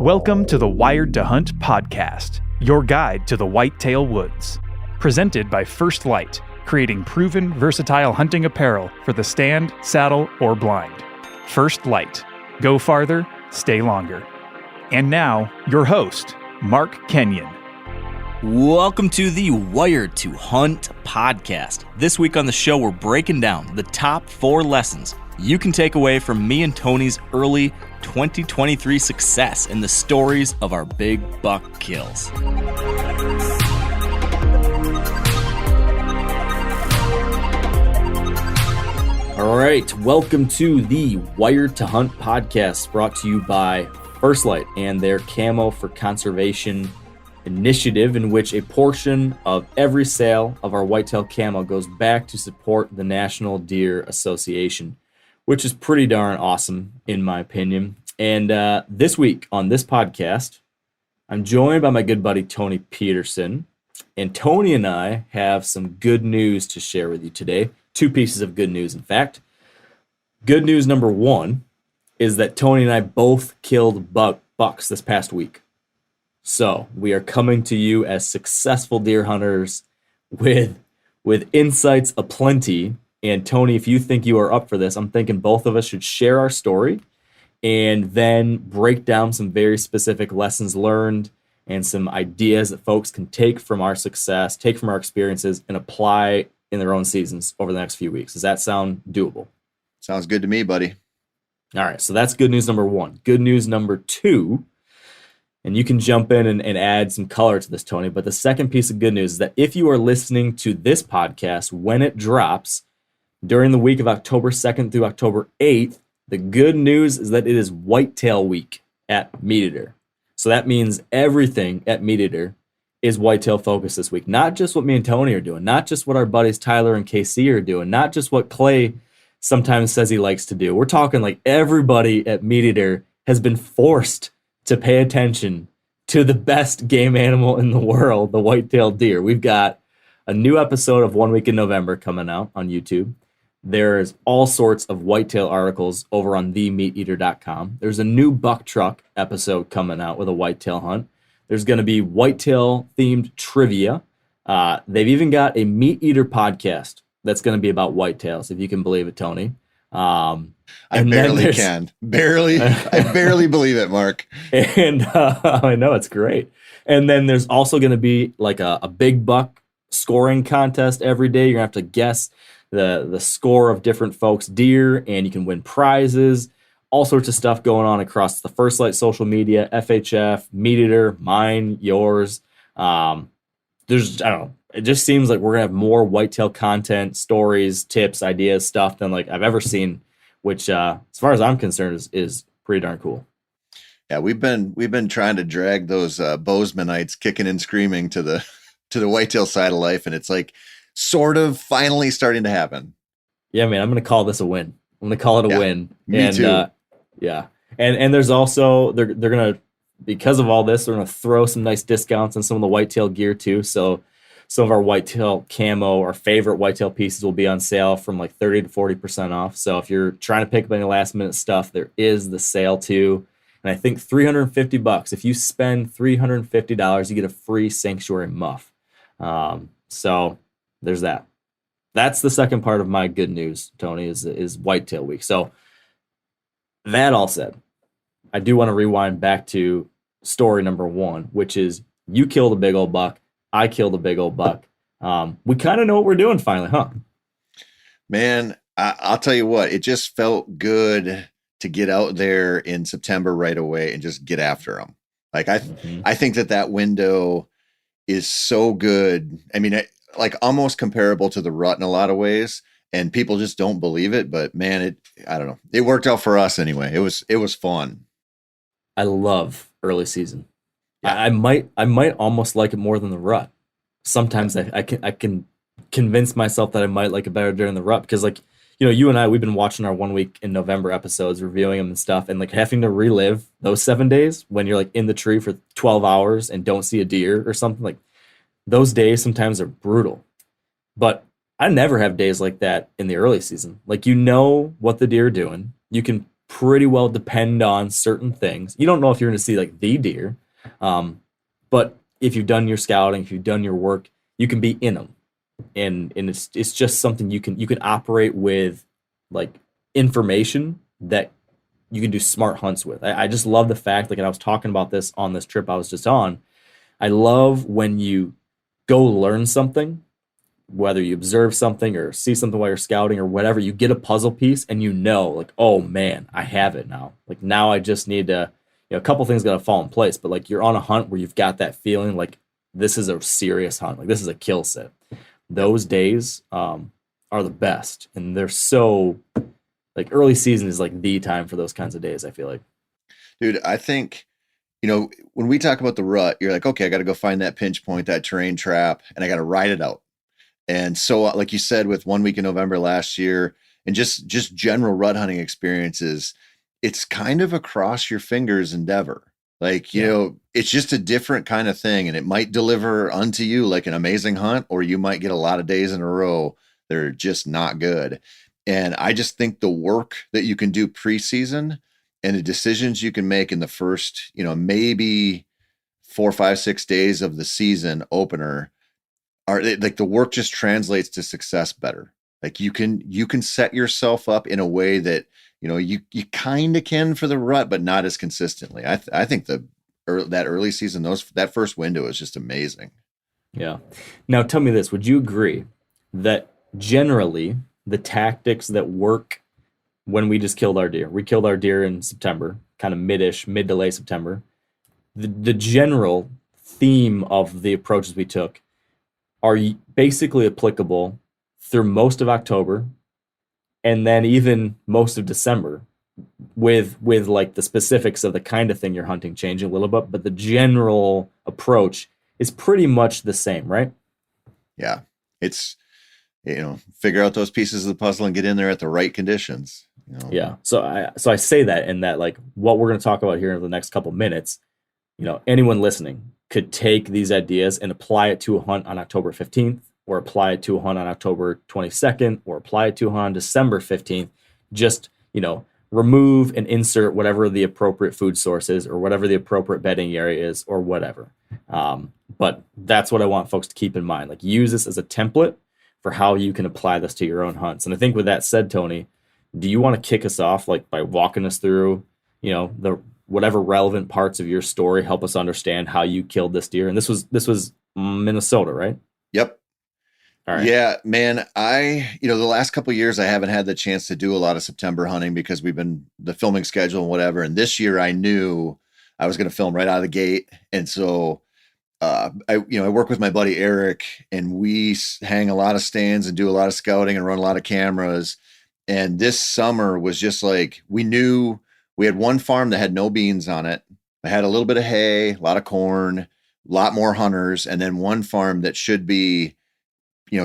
Welcome to the Wired to Hunt podcast, your guide to the whitetail woods. Presented by First Light, creating proven, versatile hunting apparel for the stand, saddle, or blind. First Light. Go farther, stay longer. And now, your host, Mark Kenyon. Welcome to the Wired to Hunt podcast. This week on the show, we're breaking down the top 4 lessons you can take away from me and Tony's early 2023 success and the stories of our big buck kills. All right, welcome to the Wired to Hunt podcast, brought to you by First Light and their Camo for Conservation initiative, in which a portion of every sale of our whitetail camo goes back to support the National Deer Association, which is pretty darn awesome in my opinion. And this week on this podcast, I'm joined by my good buddy Tony Peterson, and Tony and I have some good news to share with you today. 2 pieces of good news, in fact. Good news number 1 is that Tony and I both killed bucks this past week. So we are coming to you as successful deer hunters with insights aplenty. And Tony, if you think you are up for this, I'm thinking both of us should share our story and then break down some very specific lessons learned and some ideas that folks can take from our success, take from our experiences, and apply in their own seasons over the next few weeks. Does that sound doable? Sounds good to me, buddy. All right, so that's good news number 1. Good news number 2, and you can jump in and add some color to this, Tony, but the second piece of good news is that if you are listening to this podcast when it drops during the week of October 2nd through October 8th, the good news is that it is Whitetail Week at MeatEater. So that means everything at MeatEater is whitetail focused this week. Not just what me and Tony are doing, not just what our buddies Tyler and KC are doing, not just what Clay sometimes says he likes to do. We're talking like everybody at MeatEater has been forced to pay attention to the best game animal in the world, the white-tailed deer. We've got a new episode of 1 Week in November coming out on YouTube. There's all sorts of whitetail articles over on themeateater.com. There's a new buck truck episode coming out with a whitetail hunt. There's going to be whitetail-themed trivia. They've even got a MeatEater podcast that's going to be about whitetails, if you can believe it, Tony. I barely can. I barely believe it, Mark. And I know, it's great. And then there's also going to be like a big buck scoring contest every day. You're going to have to guess the score of different folks' deer, and you can win prizes. All sorts of stuff going on across the First Light social media, FHF, MeatEater, mine, yours. I don't know. It just seems like we're going to have more whitetail content, stories, tips, ideas, stuff than like I've ever seen, which as far as I'm concerned is pretty darn cool. Yeah, we've been trying to drag those Bozemanites kicking and screaming to the whitetail side of life, and it's like sort of finally starting to happen. Yeah, man, I'm going to call this a win. I'm going to call it a win. Me too. Yeah. And there's also, they're going to, because of all this, they're going to throw some nice discounts on some of the whitetail gear too. So some of our whitetail camo, our favorite whitetail pieces, will be on sale from like 30 to 40% off. So if you're trying to pick up any last minute stuff, there is the sale too. And I think $350. If you spend $350, you get a free Sanctuary muff. So there's that. That's the second part of my good news, Tony, is Whitetail Week. So that all said, I do want to rewind back to story number 1, which is you killed a big old buck. I killed a big old buck. We kind of know what we're doing finally, huh? Man, I'll tell you what, it just felt good to get out there in September right away and just get after them. Like I think that window is so good. I mean, like almost comparable to the rut in a lot of ways, and people just don't believe it. But man, I don't know. It worked out for us anyway. It was fun. I love early season. Yeah. I might almost like it more than the rut. Sometimes I can convince myself that I might like it better during the rut, because like, you know, you and I, we've been watching our 1 Week in November episodes, reviewing them and stuff, and like having to relive those 7 days when you're like in the tree for 12 hours and don't see a deer or something. Like those days sometimes are brutal. But I never have days like that in the early season. Like, you know what the deer are doing. You can pretty well depend on certain things. You don't know if you're going to see like the deer, but if you've done your scouting, if you've done your work, you can be in them, and it's just something you can operate with, like information that you can do smart hunts with. I just love the fact, like, and I was talking about this on this trip I was just on. I love when you go learn something, whether you observe something or see something while you're scouting or whatever, you get a puzzle piece and you know, like, oh man, I have it now. Like now I just need to, a couple things got to fall in place, but like you're on a hunt where you've got that feeling like this is a serious hunt. Like this is a kill set. Those days are the best. And they're so, like, early season is like the time for those kinds of days, I feel like. Dude, I think, when we talk about the rut, you're like, okay, I got to go find that pinch point, that terrain trap, and I got to ride it out. And so, like you said, with 1 week in November last year and just general rut hunting experiences, it's kind of a cross your fingers endeavor. Like, it's just a different kind of thing, and it might deliver unto you like an amazing hunt, or you might get a lot of days in a row that are just not good. And I just think the work that you can do preseason and the decisions you can make in the first, maybe 4, 5, 6 days of the season opener are like the work just translates to success better. Like you can set yourself up in a way that, you kind of can for the rut, but not as consistently. I think that early season, that first window is just amazing. Yeah. Now tell me this, would you agree that generally the tactics that work when we just killed our deer, we killed our deer in September, kind of mid to late September, the general theme of the approaches we took are basically applicable through most of October and then even most of December, with like the specifics of the kind of thing you're hunting changing a little bit, but the general approach is pretty much the same, right? Yeah. It's, figure out those pieces of the puzzle and get in there at the right conditions. Yeah. So I say that, and that, like, what we're going to talk about here in the next couple minutes, anyone listening could take these ideas and apply it to a hunt on October 15th, or apply it to a hunt on October 22nd, or apply it to a hunt on December 15th. Just, remove and insert whatever the appropriate food source is, or whatever the appropriate bedding area is, or whatever. But that's what I want folks to keep in mind. Like, use this as a template for how you can apply this to your own hunts. And I think with that said, Tony, do you want to kick us off, like, by walking us through, the whatever relevant parts of your story, help us understand how you killed this deer? And this was Minnesota, right? Yep. All right. Yeah, man. The last couple of years, I haven't had the chance to do a lot of September hunting because we've been the filming schedule and whatever. And this year I knew I was going to film right out of the gate. And so, I work with my buddy Eric, and we hang a lot of stands and do a lot of scouting and run a lot of cameras. And this summer was just like, we knew we had one farm that had no beans on it. I had a little bit of hay, a lot of corn, a lot more hunters. And then one farm that should be,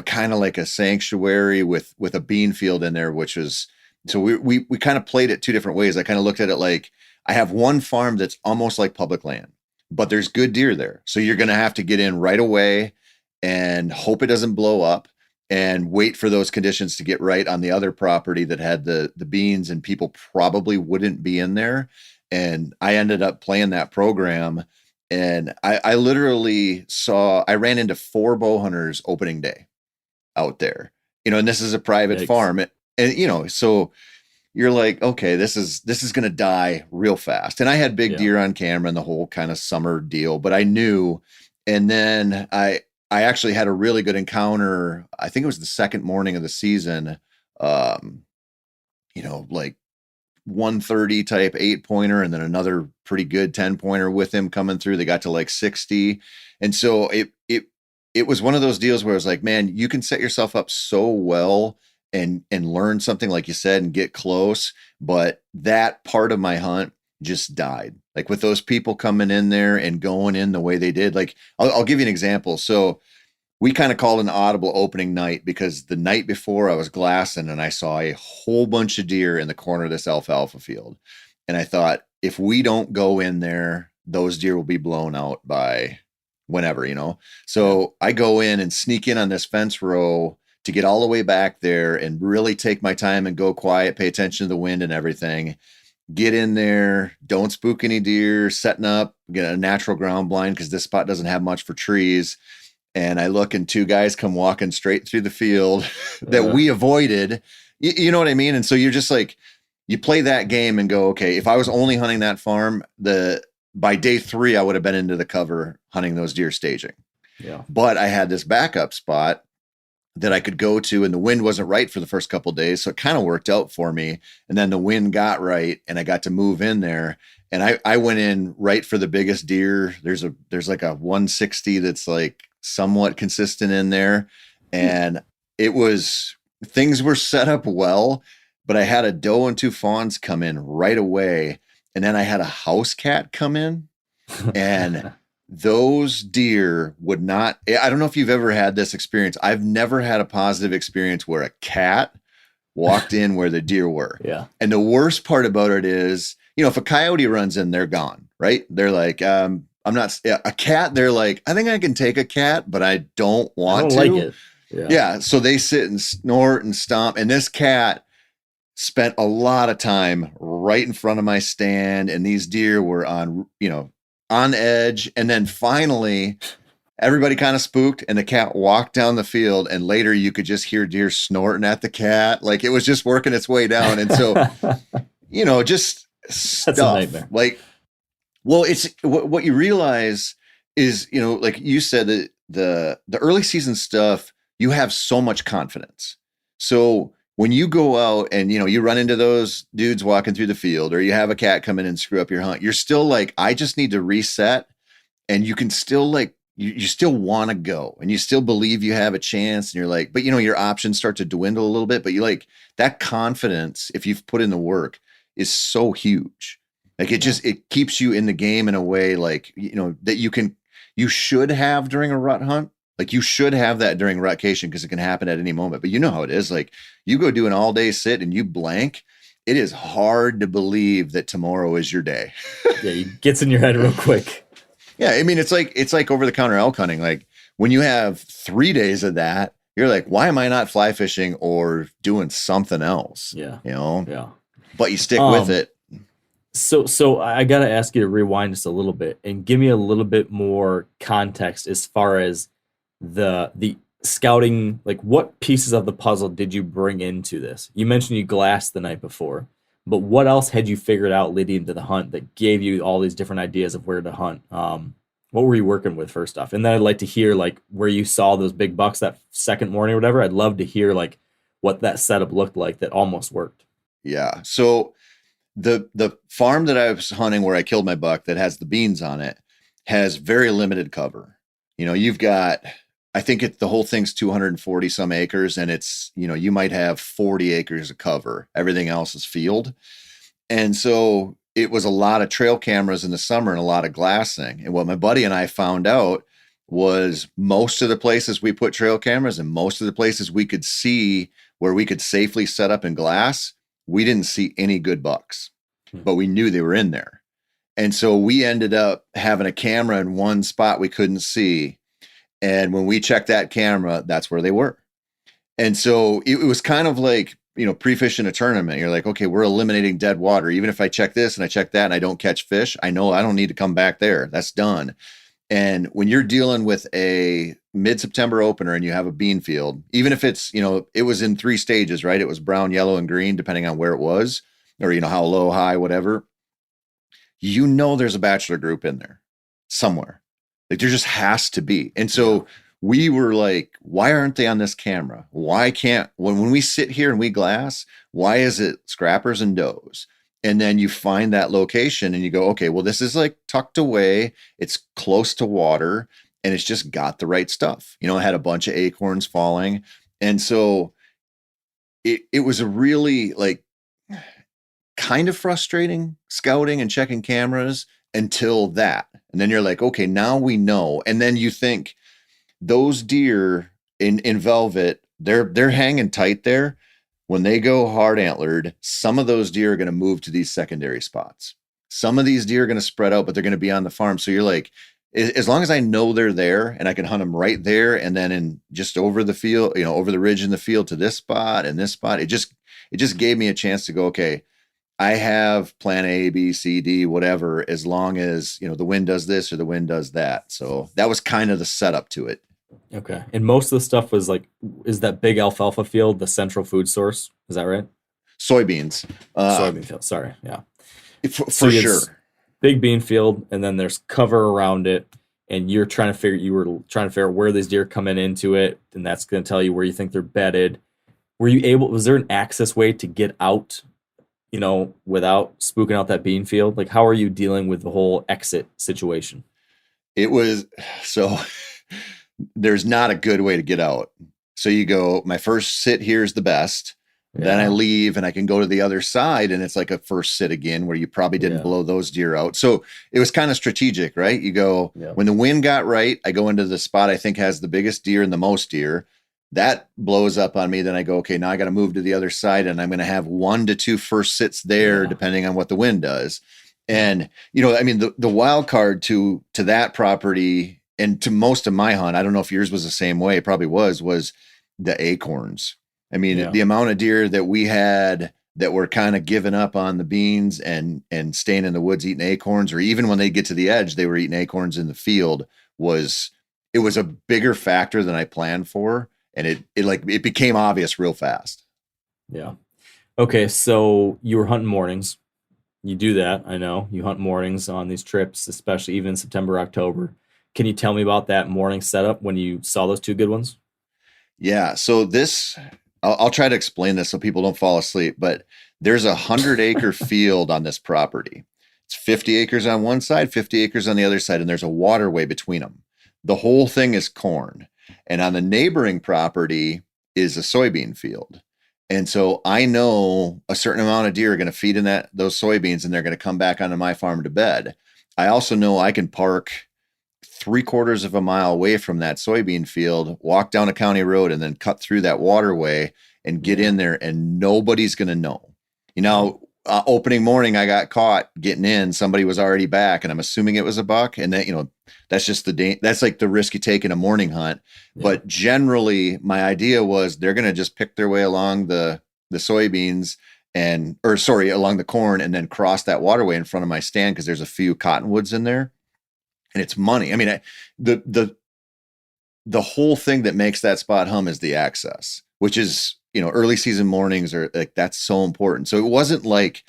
kind of like a sanctuary with a bean field in there, which was, so we kind of played it two different ways. I kind of looked at it like, I have one farm that's almost like public land, but there's good deer there. So you're going to have to get in right away and hope it doesn't blow up, and wait for those conditions to get right on the other property that had the beans, and people probably wouldn't be in there. And I ended up playing that program, and I literally I ran into 4 bow hunters opening day out there, and this is a private farm. And, so you're like, okay, this is going to die real fast. And I had big deer on camera and the whole kind of summer deal, but I knew. And then I actually had a really good encounter. I think it was the second morning of the season, like 130 type 8-pointer, and then another pretty good 10-pointer with him coming through. They got to like 60. And so it was one of those deals where I was like, man, you can set yourself up so well and learn something, like you said, and get close. But that part of my hunt just died. Like, with those people coming in there and going in the way they did. Like, I'll give you an example. So we kind of called an audible opening night because the night before I was glassing and I saw a whole bunch of deer in the corner of this alfalfa field. And I thought, if we don't go in there, those deer will be blown out by whenever, So I go in and sneak in on this fence row to get all the way back there and really take my time and go quiet, pay attention to the wind and everything. get in there, don't spook any deer, setting up, get a natural ground blind because this spot doesn't have much for trees. And I look and two guys come walking straight through the field that we avoided. You know what I mean? And so you're just like, you play that game and go, okay, if I was only hunting that farm, by day 3, I would have been into the cover hunting those deer staging. Yeah. But I had this backup spot that I could go to, and the wind wasn't right for the first couple of days. So it kind of worked out for me. And then the wind got right and I got to move in there, and I went in right for the biggest deer. There's like a 160 that's like somewhat consistent in there. And things were set up well, but I had a doe and 2 fawns come in right away. And then I had a house cat come in, and those deer would not, I don't know if you've ever had this experience. I've never had a positive experience where a cat walked in where the deer were. Yeah. And the worst part about it is, if a coyote runs in, they're gone, right? They're like, a cat, they're like, I think I can take a cat, but I don't want to. Like it. Yeah. So they sit and snort and stomp. And this cat spent a lot of time right in front of my stand. And these deer were on edge. And then finally, everybody kind of spooked, and the cat walked down the field. And later you could just hear deer snorting at the cat. Like it was just working its way down. And so, just stuff. That's a nightmare. Like, well, it's what you realize is, like you said, that the early season stuff, you have so much confidence. So when you go out and, you run into those dudes walking through the field, or you have a cat come in and screw up your hunt, you're still like, I just need to reset. And you can still like, you still want to go, and you still believe you have a chance, and you're like, but your options start to dwindle a little bit, but you like that confidence, if you've put in the work, is so huge. Like it keeps you in the game in a way, like, that you should have during a rut hunt. Like you should have that during rutcation, because it can happen at any moment. But you know how it is. Like you go do an all day sit and you blank. It is hard to believe that tomorrow is your day. Yeah, it gets in your head real quick. Yeah, I mean, it's like over the counter elk hunting. Like when you have 3 days of that, you're like, why am I not fly fishing or doing something else? Yeah. Yeah. But you stick with it. So I got to ask you to rewind just a little bit and give me a little bit more context as far as the scouting. Like, what pieces of the puzzle did you bring into this? You mentioned you glassed the night before, but what else had you figured out leading into the hunt that gave you all these different ideas of where to hunt? What were you working with first off? And then I'd like to hear like where you saw those big bucks that second morning or whatever. I'd love to hear like what that setup looked like that almost worked. Yeah. So the farm that I was hunting where I killed my buck that has the beans on it has very limited cover. You've got, I think the whole thing's 240 some acres, and it's, you might have 40 acres of cover. Everything else is field. And so it was a lot of trail cameras in the summer and a lot of glassing. And what my buddy and I found out was most of the places we put trail cameras and most of the places we could see where we could safely set up and glass, we didn't see any good bucks, but we knew they were in there. And so we ended up having a camera in one spot we couldn't see. And when we checked that camera, that's where they were. And so it was kind of like, pre-fishing a tournament. You're like, okay, we're eliminating dead water. Even if I check this and I check that and I don't catch fish, I know I don't need to come back there. That's done. And when you're dealing with a mid-September opener and you have a bean field, even if it's, it was in 3 stages, right? It was brown, yellow, and green, depending on where it was, or, how low, high, whatever. There's a bachelor group in there somewhere. Like there just has to be. And so we were like, why aren't they on this camera? Why can't, when we sit here and we glass, why is it scrappers and does? And then you find that location and you go, okay, well, this is like tucked away. It's close to water and it's just got the right stuff. It had a bunch of acorns falling. And so it was a really like kind of frustrating scouting and checking cameras until that. And then you're like, okay, now we know. And then you think those deer in velvet, they're hanging tight there. When they go hard antlered, some of those deer are going to move to these secondary spots. Some of these deer are going to spread out, but they're going to be on the farm. So you're like, as long as I know they're there and I can hunt them right there, and then in just over the field, over the ridge in the field to this spot and this spot, it just gave me a chance to go, okay, I have plan A, B, C, D, whatever, as long as, the wind does this or the wind does that. So that was kind of the setup to it. Okay. And most of the stuff was like, is that big alfalfa field the central food source? Is that right? Soybeans. Soybean field. Sorry. Yeah. For sure. Big bean field, and then there's cover around it. And you were trying to figure out where these deer coming into it. And that's going to tell you where you think they're bedded. Was there an access way to get out, without spooking out that bean field? Like, how are you dealing with the whole exit situation? It was, so there's not a good way to get out. So you go, my first sit here is the best. Yeah. Then I leave and I can go to the other side, and it's like a first sit again where you probably didn't blow those deer out. So it was kind of strategic, right? You go, when the wind got right, I go into the spot I think has the biggest deer and the most deer. That blows up on me. Then I go, okay, now I got to move to the other side, and I'm going to have 1 to 2 first sits there, depending on what the wind does. And, the wild card to that property and to most of my hunt, I don't know if yours was the same way, it probably was the acorns. The amount of deer that we had that were kind of giving up on the beans and staying in the woods eating acorns, or even when they get to the edge, they were eating acorns in the field, was a bigger factor than I planned for. And it became obvious real fast. Yeah. Okay. So you were hunting mornings. You do that. I know you hunt mornings on these trips, especially even in September, October. Can you tell me about that morning setup when you saw those 2 good ones? Yeah. So I'll try to explain this so people don't fall asleep, but there's 100-acre field on this property. It's 50 acres on one side, 50 acres on the other side, and there's a waterway between them. The whole thing is corn. And on the neighboring property is a soybean field. And so I know a certain amount of deer are going to feed in those soybeans, and they're going to come back onto my farm to bed. I also know I can park 3/4 of a mile away from that soybean field, walk down a county road, and then cut through that waterway and get in there, and nobody's going to know. Opening morning, I got caught getting in. Somebody was already back, and I'm assuming it was a buck. And then, that's just that's like the risk you take in a morning hunt. Yeah. But generally, my idea was they're going to just pick their way along the soybeans along the corn, and then cross that waterway in front of my stand, because there's a few cottonwoods in there, and it's money. The whole thing that makes that spot hum is the access, which is, early season mornings are like, that's so important. So it wasn't like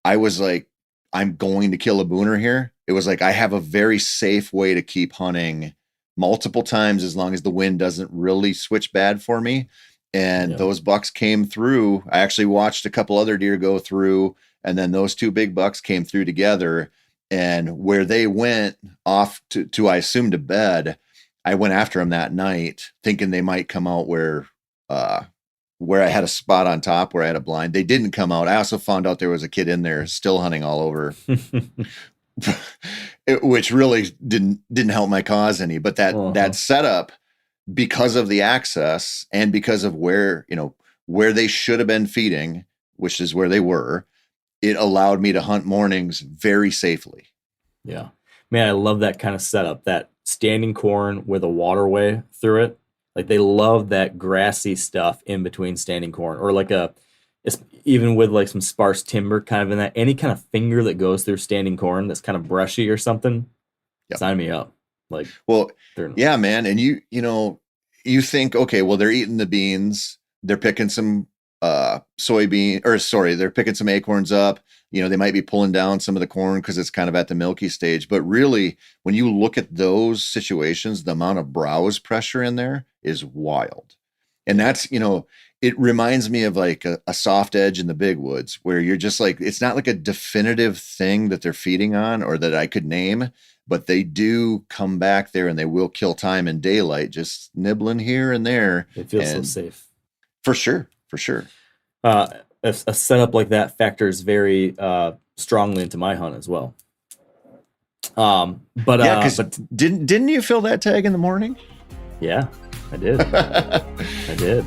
I was like, I'm going to kill a booner here. It was like, I have a very safe way to keep hunting multiple times, as long as the wind doesn't really switch bad for me. And those bucks came through. I actually watched a couple other deer go through, and then those 2 big bucks came through together. And where they went off to I assume to bed, I went after them that night, thinking they might come out where I had a spot on top where I had a blind. They didn't come out. I also found out there was a kid in there still hunting all over, which really didn't help my cause any. But that setup, because of the access and because of where they should have been feeding, which is where they were, it allowed me to hunt mornings very safely. Yeah, man, I love that kind of setup. That standing corn with a waterway through it. Like, they love that grassy stuff in between standing corn, or even with like some sparse timber kind of in that, any kind of finger that goes through standing corn that's kind of brushy or something. Sign me up. Like, well, yeah, man. And you think, okay, well, they're eating the beans, they're picking some they're picking some acorns up. They might be pulling down some of the corn because it's kind of at the milky stage. But really, when you look at those situations, the amount of browse pressure in there is wild. And that's, it reminds me of like a soft edge in the big woods, where you're just like, it's not like a definitive thing that they're feeding on or that I could name, but they do come back there and they will kill time in daylight, just nibbling here and there. It feels so safe. For sure. A setup like that factors very strongly into my hunt as well. But didn't you fill that tag in the morning? Yeah, I did. I did.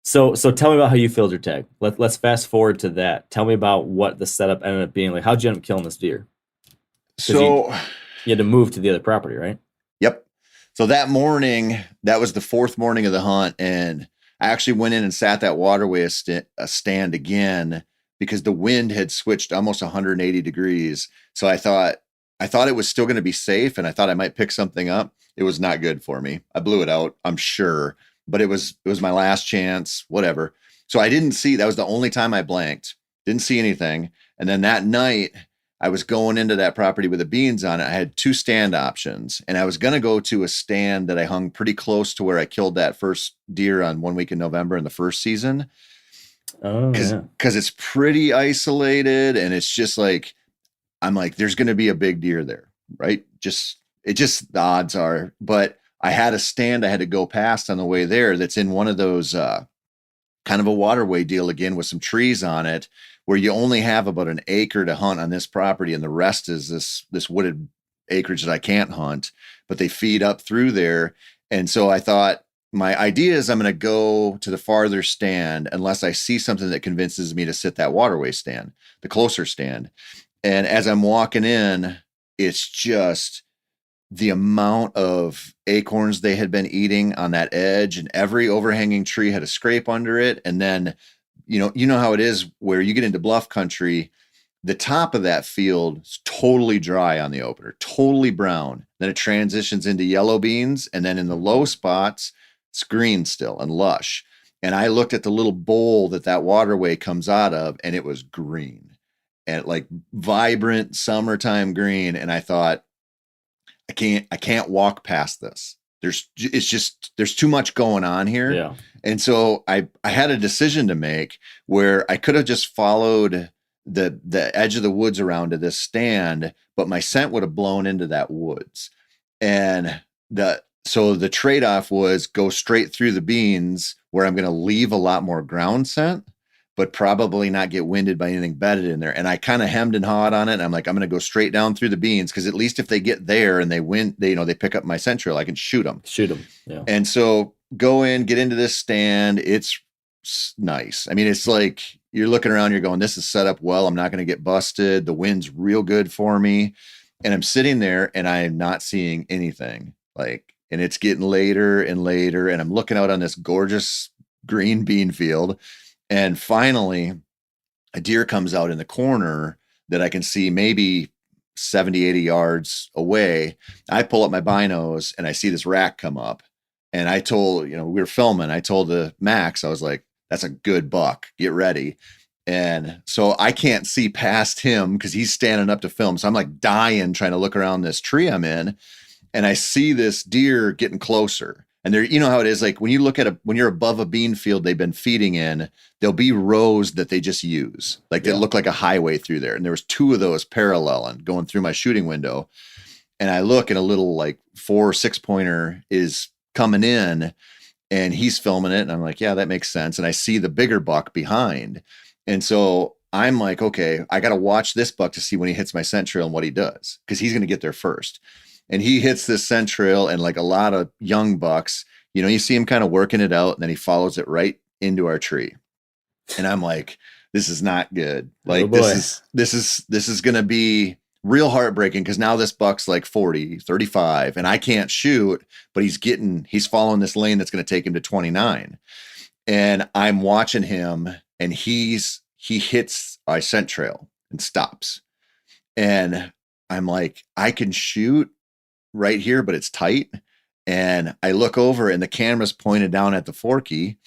So tell me about how you filled your tag. Let's fast forward to that. Tell me about what the setup ended up being like. How'd you end up killing this deer? So you had to move to the other property, right? So that morning, that was the fourth morning of the hunt. And I actually went in and sat that waterway a stand again because the wind had switched almost 180 degrees. So I thought it was still going to be safe. And I thought I might pick something up. It was not good for me. I blew it out, I'm sure, but it was my last chance, whatever. So I didn't see, that was the only time I blanked, didn't see anything. And then that night I was going into that property with the beans on it. I had 2 stand options, and I was going to go to a stand that I hung pretty close to where I killed that first deer on 1 week in November in the first season. Oh, because it's pretty isolated, and it's just like, I'm like, there's going to be a big deer there, right? The odds are, but I had a stand I had to go past on the way there that's in one of those kind of a waterway deal again with some trees on it, where you only have about an acre to hunt on this property, and the rest is this wooded acreage that I can't hunt, but they feed up through there. And so I thought, my idea is I'm going to go to the farther stand unless I see something that convinces me to sit that waterway stand, the closer stand. And as I'm walking in, it's just the amount of acorns they had been eating on that edge, and every overhanging tree had a scrape under it. And then, you know how it is where you get into bluff country, the top of that field is totally dry on the opener, totally brown. Then it transitions into yellow beans. And then in the low spots, it's green still and lush. And I looked at the little bowl that waterway comes out of, and it was green and like vibrant summertime green. And I thought, I can't walk past this. There's too much going on here. Yeah. And so I had a decision to make where I could have just followed the edge of the woods around to this stand, but my scent would have blown into that woods. And so the trade-off was go straight through the beans, where I'm going to leave a lot more ground scent, but probably not get winded by anything bedded in there. And I kind of hemmed and hawed on it. And I'm like, I'm going to go straight down through the beans, because at least if they get there and they win, they pick up my scent trail, I can shoot them. Yeah. And so go in, get into this stand. It's nice. I mean, it's like you're looking around, you're going, this is set up well. I'm not going to get busted. The wind's real good for me. And I'm sitting there and I am not seeing anything, and it's getting later and later. And I'm looking out on this gorgeous green bean field. And finally, a deer comes out in the corner that I can see maybe 70, 80 yards away. I pull up my binos and I see this rack come up. And I told, we were filming. I told the Max, I was like, that's a good buck. Get ready. And so I can't see past him because he's standing up to film. So I'm like dying trying to look around this tree I'm in. And I see this deer getting closer. And there, you know how it is, like when you look at when you're above a bean field they've been feeding in, there'll be rows that they just use. Like they look like a highway through there. And there was 2 of those paralleling going through my shooting window. And I look, and a little like 4 or 6 pointer is coming in, and he's filming it. And I'm like, yeah, that makes sense. And I see the bigger buck behind. And so I'm like, okay, I got to watch this buck to see when he hits my scent trail and what he does, because he's going to get there first. And he hits this scent trail, and like a lot of young bucks, you see him kind of working it out, and then he follows it right into our tree. And I'm like, this is not good. Like, this is going to be real heartbreaking, because now this buck's like 40, 35, and I can't shoot, but he's following this lane that's going to take him to 29. And I'm watching him, and he hits our scent trail and stops. And I'm like, I can shoot right here, but it's tight. And I look over, and the camera's pointed down at the Forky,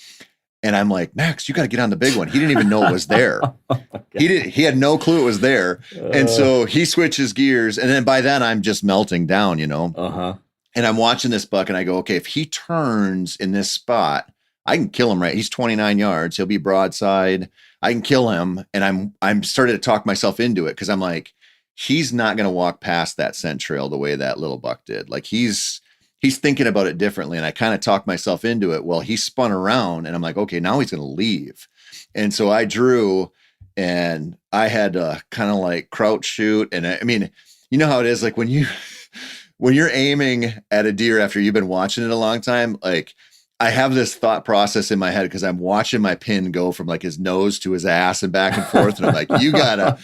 and I'm like, Max, you got to get on the big one. He didn't even know it was there. He had no clue it was there. And so he switches gears, and then by then I'm just melting down, Uh-huh. And I'm watching this buck, and I go, okay, if he turns in this spot, I can kill him, right? He's 29 yards. He'll be broadside. I can kill him. And I'm starting to talk myself into it, because I'm like, he's not going to walk past that scent trail the way that little buck did. Like he's thinking about it differently. And I kind of talked myself into it. Well, he spun around, and I'm like, okay, now he's going to leave. And so I drew, and I had to kind of like crouch shoot. And I mean, you know how it is, like when you're aiming at a deer after you've been watching it a long time, like I have this thought process in my head, because I'm watching my pin go from like his nose to his ass and back and forth. And I'm like, you gotta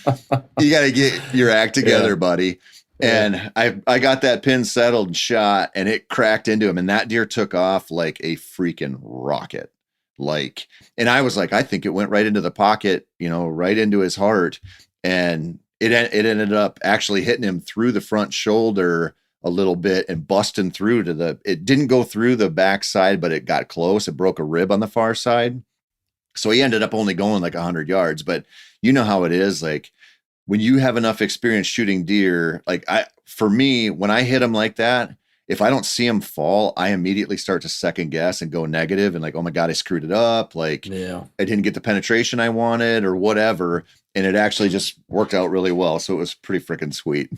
get your act together, buddy. And I got that pin settled and shot, and it cracked into him, and that deer took off like a freaking rocket. Like, and I was like, I think it went right into the pocket, right into his heart. And it ended up actually hitting him through the front shoulder a little bit and busting through it didn't go through the backside, but it got close. It broke a rib on the far side. So he ended up only going like 100 yards, but you know how it is. Like when you have enough experience shooting deer, for me, when I hit him like that, if I don't see him fall, I immediately start to second guess and go negative and like, oh my God, I screwed it up. Like I didn't get the penetration I wanted or whatever. And it actually just worked out really well. So it was pretty freaking sweet.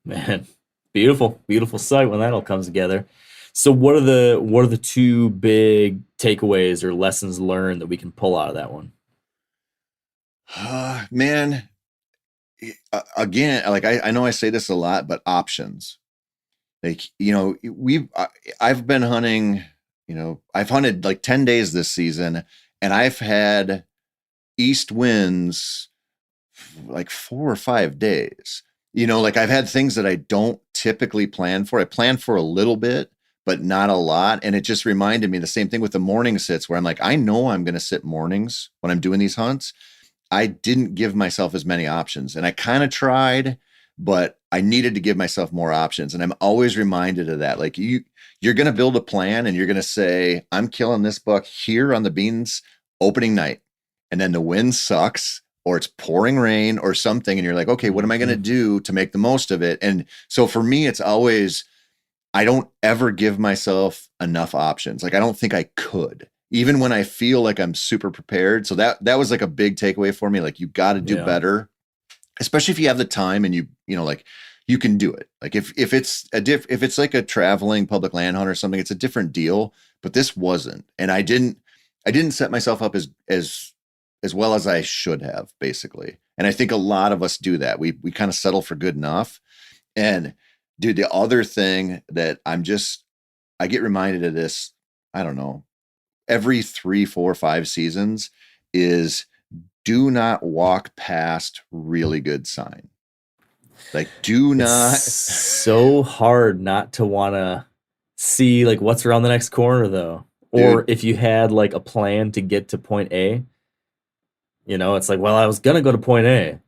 Man, beautiful, beautiful sight when that all comes together. So what are the two big takeaways or lessons learned that we can pull out of that one? Man, again, like I know I say this a lot, but options. Like, I've been hunting, I've hunted like 10 days this season, and I've had east winds like 4 or 5 days. Like I've had things that I don't typically plan for. I plan for a little bit, but not a lot. And it just reminded me the same thing with the morning sits where I'm like, I know I'm going to sit mornings when I'm doing these hunts. I didn't give myself as many options, and I kind of tried, but I needed to give myself more options. And I'm always reminded of that. Like you're going to build a plan and you're going to say, I'm killing this buck here on the beans opening night. And then the wind sucks or it's pouring rain or something. And you're like, okay, what am I going to do to make the most of it? And so for me, it's always, I don't ever give myself enough options. Like, I don't think I could, even when I feel like I'm super prepared. So that was like a big takeaway for me. Like you got to do better, especially if you have the time and you can do it. Like if it's like a traveling public land hunt or something, it's a different deal, but this wasn't. And I didn't set myself up as well as I should have, basically. And I think a lot of us do that. We kind of settle for good enough. And dude, the other thing that I get reminded of this, I don't know, every 3, 4, 5 seasons is do not walk past really good sign. Like do not. It's so hard not to want to see like what's around the next corner though. Or dude, if you had like a plan to get to point A, it's like, well, I was going to go to point A.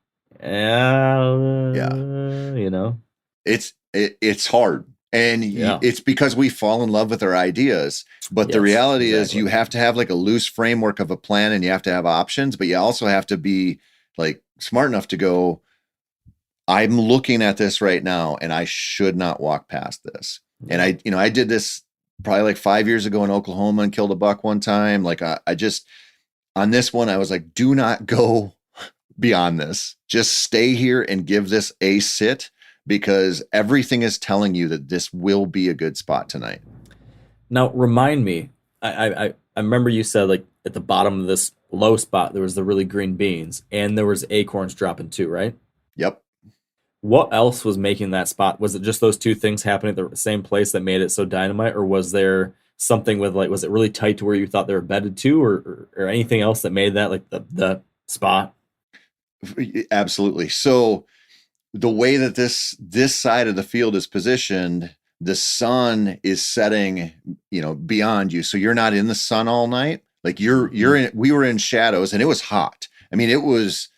It's hard. And it's because we fall in love with our ideas. But the reality is you have to have like a loose framework of a plan and you have to have options, but you also have to be like smart enough to go, I'm looking at this right now and I should not walk past this. And I did this probably like 5 years ago in Oklahoma and killed a buck one time. Like I just, on this one, I was like, do not go beyond this. Just stay here and give this a sit, because everything is telling you that this will be a good spot tonight. Now, remind me, I remember you said like at the bottom of this low spot, there was the really green beans and there was acorns dropping too, right? Yep. What else was making that spot? Was it just those two things happening at the same place that made it so dynamite? Or was there something with like, was it really tight to where you thought they were bedded to or anything else that made that like the spot? Absolutely. So the way that this side of the field is positioned, the sun is setting, beyond you. So you're not in the sun all night. Like we were in shadows and it was hot. I mean, it was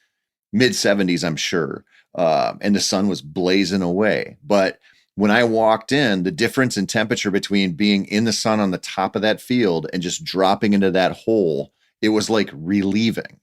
mid 70s, I'm sure. And the sun was blazing away. But when I walked in, the difference in temperature between being in the sun on the top of that field and just dropping into that hole, it was like relieving.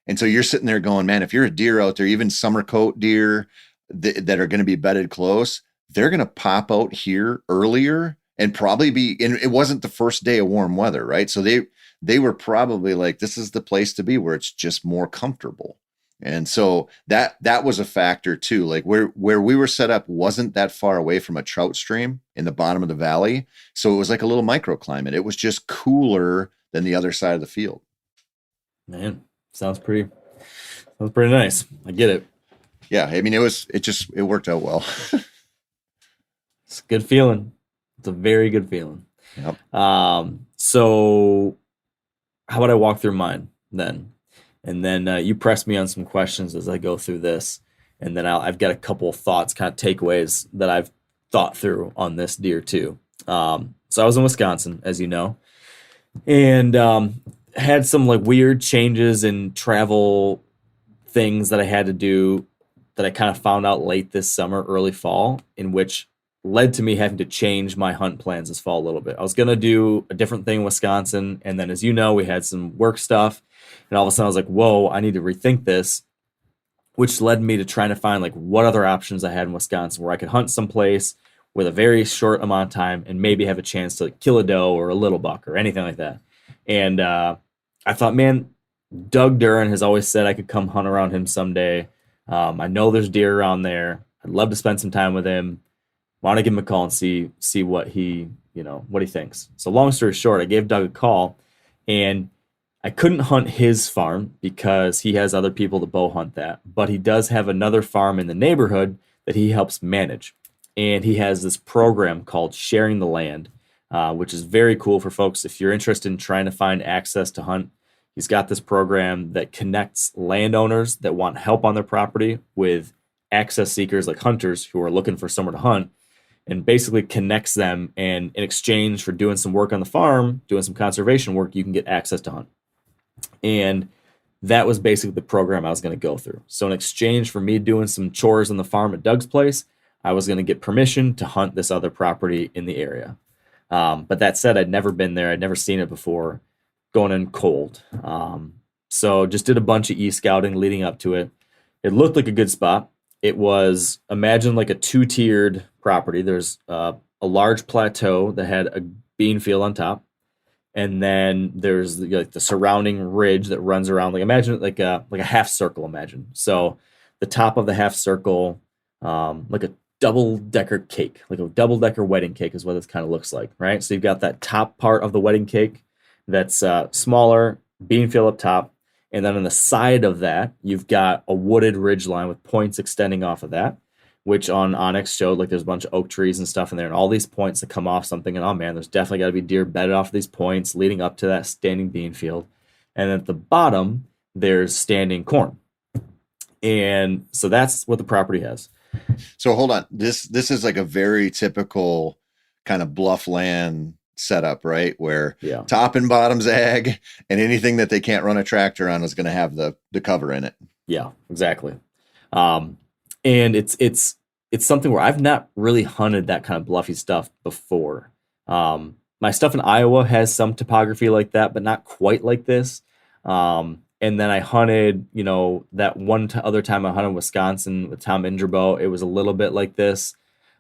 And so you're sitting there going, man, if you're a deer out there, even summer coat deer that are going to be bedded close, they're going to pop out here earlier and probably and it wasn't the first day of warm weather, right? So they were probably like, this is the place to be where it's just more comfortable. And so that was a factor too. Like where we were set up wasn't that far away from a trout stream in the bottom of the valley. So it was like a little microclimate. It was just cooler than the other side of the field. Man, sounds pretty nice. I get it. Yeah. I mean, it worked out well. It's a good feeling. It's a very good feeling. Yep. So how about I walk through mine then? And then you press me on some questions as I go through this. And then I've got a couple of thoughts, kind of takeaways that I've thought through on this deer too. So I was in Wisconsin, as you know, and had some like weird changes in travel things that I had to do that I kind of found out late this summer, early fall, in which led to me having to change my hunt plans this fall a little bit. I was going to do a different thing in Wisconsin. And then, as you know, we had some work stuff. And all of a sudden I was like, whoa, I need to rethink this, which led me to trying to find like what other options I had in Wisconsin where I could hunt someplace with a very short amount of time and maybe have a chance to like, kill a doe or a little buck or anything like that. And I thought, man, Doug Duran has always said I could come hunt around him someday. I know there's deer around there. I'd love to spend some time with him. Want to give him a call and see what he thinks. So long story short, I gave Doug a call, and I couldn't hunt his farm because he has other people to bow hunt that, but he does have another farm in the neighborhood that he helps manage. And he has this program called Sharing the Land, which is very cool for folks. If you're interested in trying to find access to hunt, he's got this program that connects landowners that want help on their property with access seekers like hunters who are looking for somewhere to hunt, and basically connects them. And in exchange for doing some work on the farm, doing some conservation work, you can get access to hunt. And that was basically the program I was going to go through. So in exchange for me doing some chores on the farm at Doug's place, I was going to get permission to hunt this other property in the area. But that said, I'd never been there. I'd never seen it before, going in cold. So just did a bunch of e-scouting leading up to it. It looked like a good spot. It was, imagine like a two-tiered property. There's a large plateau that had a bean field on top. And then there's like the surrounding ridge that runs around, like imagine it like a half circle, imagine. So the top of the half circle, like a double-decker cake, like a double-decker wedding cake is what this kind of looks like, right? So you've got that top part of the wedding cake that's smaller, bean field up top. And then on the side of that, you've got a wooded ridge line with points extending off of that, which on Onyx showed like there's a bunch of oak trees and stuff in there and all these points that come off something. And oh man, there's definitely got to be deer bedded off these points leading up to that standing bean field. And at the bottom, there's standing corn. And so that's what the property has. So hold on. This is like a very typical kind of bluff land setup, right? Where top and bottom's ag, and anything that they can't run a tractor on is going to have the cover in it. Yeah, exactly. And it's something where I've not really hunted that kind of bluffy stuff before. My stuff in Iowa has some topography like that, but not quite like this. And then I hunted, that other time I hunted in Wisconsin with Tom Ingerbo, it was a little bit like this.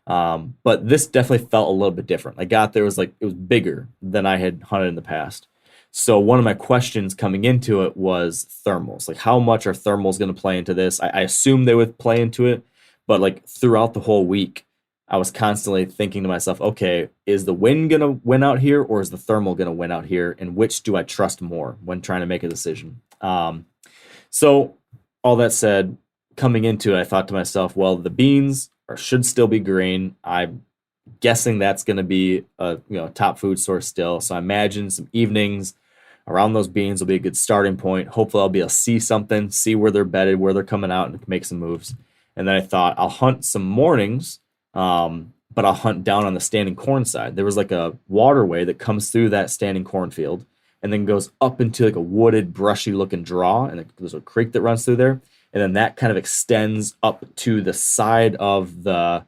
But this definitely felt a little bit different. I got there, it was bigger than I had hunted in the past. So one of my questions coming into it was thermals. Like, how much are thermals going to play into this? I assumed they would play into it, but like throughout the whole week, I was constantly thinking to myself, okay, is the wind going to win out here, or is the thermal going to win out here? And which do I trust more when trying to make a decision? So all that said, coming into it, I thought to myself, well, the beans should still be green. I'm guessing that's going to be a top food source still. So I imagine some evenings around those beans will be a good starting point. Hopefully I'll be able to see something, see where they're bedded, where they're coming out, and make some moves. And then I thought I'll hunt some mornings, but I'll hunt down on the standing corn side. There was like a waterway that comes through that standing cornfield and then goes up into like a wooded, brushy looking draw. And there's a creek that runs through there. And then that kind of extends up to the side of the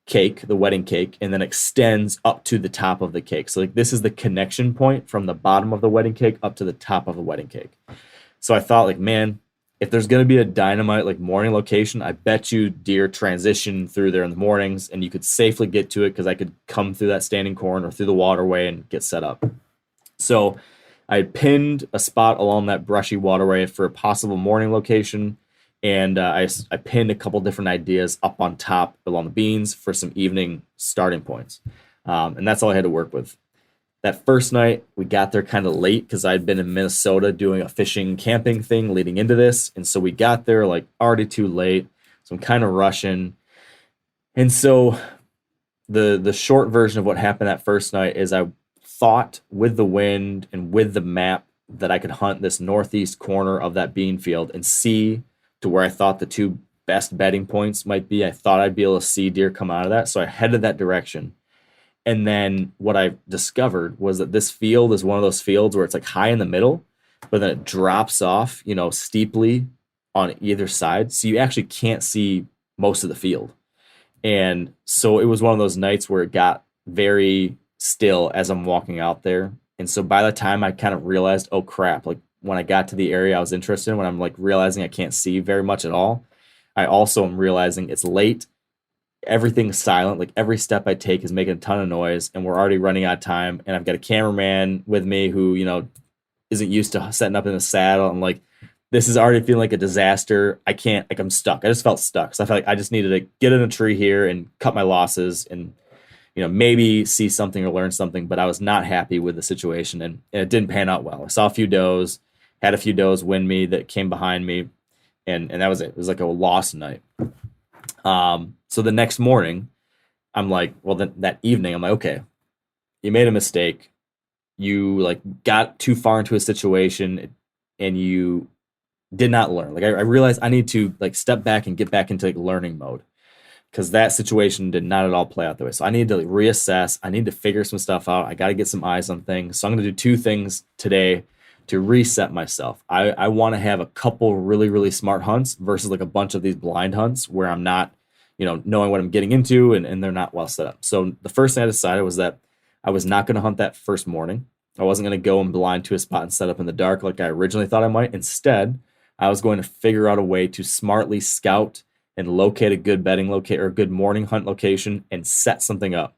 cake, the wedding cake, and then extends up to the top of the cake. So like this is the connection point from the bottom of the wedding cake up to the top of the wedding cake. So I thought, like, man, if there's going to be a dynamite like morning location, I bet you deer transition through there in the mornings and you could safely get to it because I could come through that standing corn or through the waterway and get set up. So I had pinned a spot along that brushy waterway for a possible morning location, and I pinned a couple different ideas up on top along the beans for some evening starting points. And that's all I had to work with. That first night, we got there kind of late because I'd been in Minnesota doing a fishing camping thing leading into this. And so we got there like already too late. So I'm kind of rushing. And so the short version of what happened that first night is I thought with the wind and with the map that I could hunt this northeast corner of that bean field and see to where I thought the two best bedding points might be. I thought I'd be able to see deer come out of that. So I headed that direction. And then what I discovered was that this field is one of those fields where it's like high in the middle, but then it drops off, steeply on either side. So you actually can't see most of the field. And so it was one of those nights where it got very still as I'm walking out there. And so by the time I kind of realized, oh crap, like when I got to the area I was interested in, when I'm like realizing I can't see very much at all, I also am realizing it's late. Everything's silent. Like every step I take is making a ton of noise, and we're already running out of time. And I've got a cameraman with me who, isn't used to setting up in the saddle. I'm like, this is already feeling like a disaster. I can't, like I'm stuck. I just felt stuck. So I felt like I just needed to get in a tree here and cut my losses and, maybe see something or learn something. But I was not happy with the situation, and it didn't pan out well. I saw a few does, had a few does wind me that came behind me. And that was it. It was like a lost night. So the next morning, I'm like, well, that evening, I'm like, okay, you made a mistake. You like got too far into a situation and you did not learn. Like I realized I need to like step back and get back into like learning mode, because that situation did not at all play out the way. So I need to like reassess. I need to figure some stuff out. I got to get some eyes on things. So I'm going to do two things today to reset myself. I want to have a couple really, really smart hunts versus like a bunch of these blind hunts where I'm not, knowing what I'm getting into and they're not well set up. So the first thing I decided was that I was not going to hunt that first morning. I wasn't going to go and blind to a spot and set up in the dark like I originally thought I might. Instead, I was going to figure out a way to smartly scout and locate a good bedding location or a good morning hunt location and set something up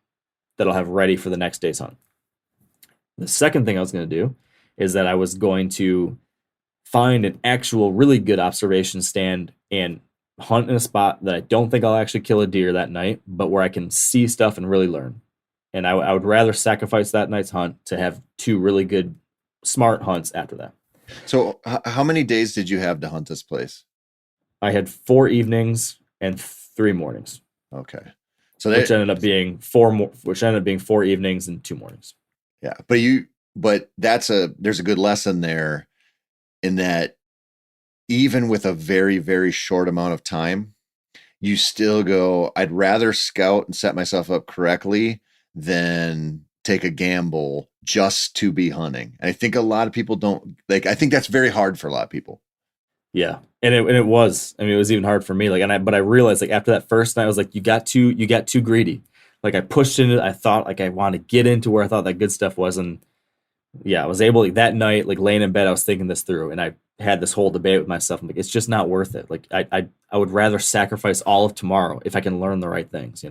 that I'll have ready for the next day's hunt. The second thing I was going to do is that I was going to find an actual really good observation stand and hunt in a spot that I don't think I'll actually kill a deer that night, but where I can see stuff and really learn. And I would rather sacrifice that night's hunt to have two really good, smart hunts after that. So how many days did you have to hunt this place? I had 4 evenings and 3 mornings. Okay. So which ended up being 4 evenings and 2 mornings. Yeah. But there's a good lesson there in that even with a very, very short amount of time, you still go, I'd rather scout and set myself up correctly than take a gamble just to be hunting. And I think a lot of people don't like, I think that's very hard for a lot of people. Yeah. And it was, it was even hard for me. But I realized like after that first night, I was like, you got too greedy. Like I pushed into it. I thought like I wanted to get into where I thought that good stuff was. And yeah, I was able like, that night, like laying in bed, I was thinking this through, and I had this whole debate with myself. I'm like, it's just not worth it. Like I would rather sacrifice all of tomorrow if I can learn the right things,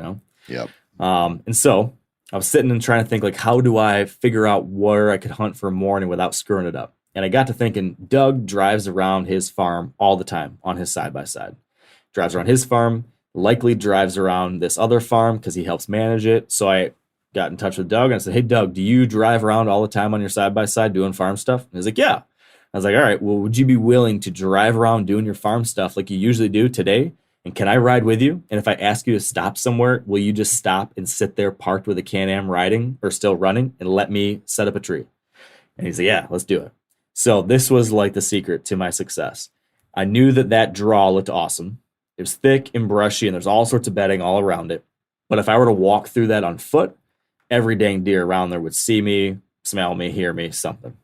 Yep. And so I was sitting and trying to think like, how do I figure out where I could hunt for a morning without screwing it up? And I got to thinking, Doug drives around his farm all the time on his side-by-side. Drives around his farm, likely drives around this other farm because he helps manage it. So I got in touch with Doug and I said, hey, Doug, do you drive around all the time on your side-by-side doing farm stuff? And he's like, yeah. I was like, all right, well, would you be willing to drive around doing your farm stuff like you usually do today? And can I ride with you? And if I ask you to stop somewhere, will you just stop and sit there parked with a Can-Am riding or still running and let me set up a tree? And he's like, yeah, let's do it. So this was like the secret to my success. I knew that draw looked awesome. It was thick and brushy and there's all sorts of bedding all around it. But if I were to walk through that on foot, every dang deer around there would see me, smell me, hear me, something.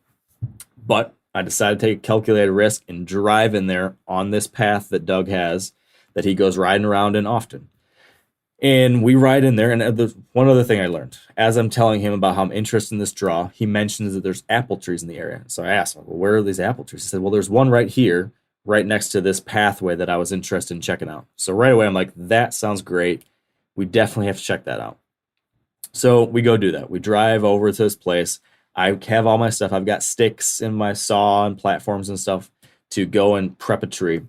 But I decided to take a calculated risk and drive in there on this path that Doug has that he goes riding around in often. And we ride in there, and there's one other thing I learned. As I'm telling him about how I'm interested in this draw, he mentions that there's apple trees in the area. So I asked him, well, where are these apple trees? He said, well, there's one right here, right next to this pathway that I was interested in checking out. So right away, I'm like, that sounds great. We definitely have to check that out. So we go do that. We drive over to this place. I have all my stuff. I've got sticks and my saw and platforms and stuff to go and prep a tree.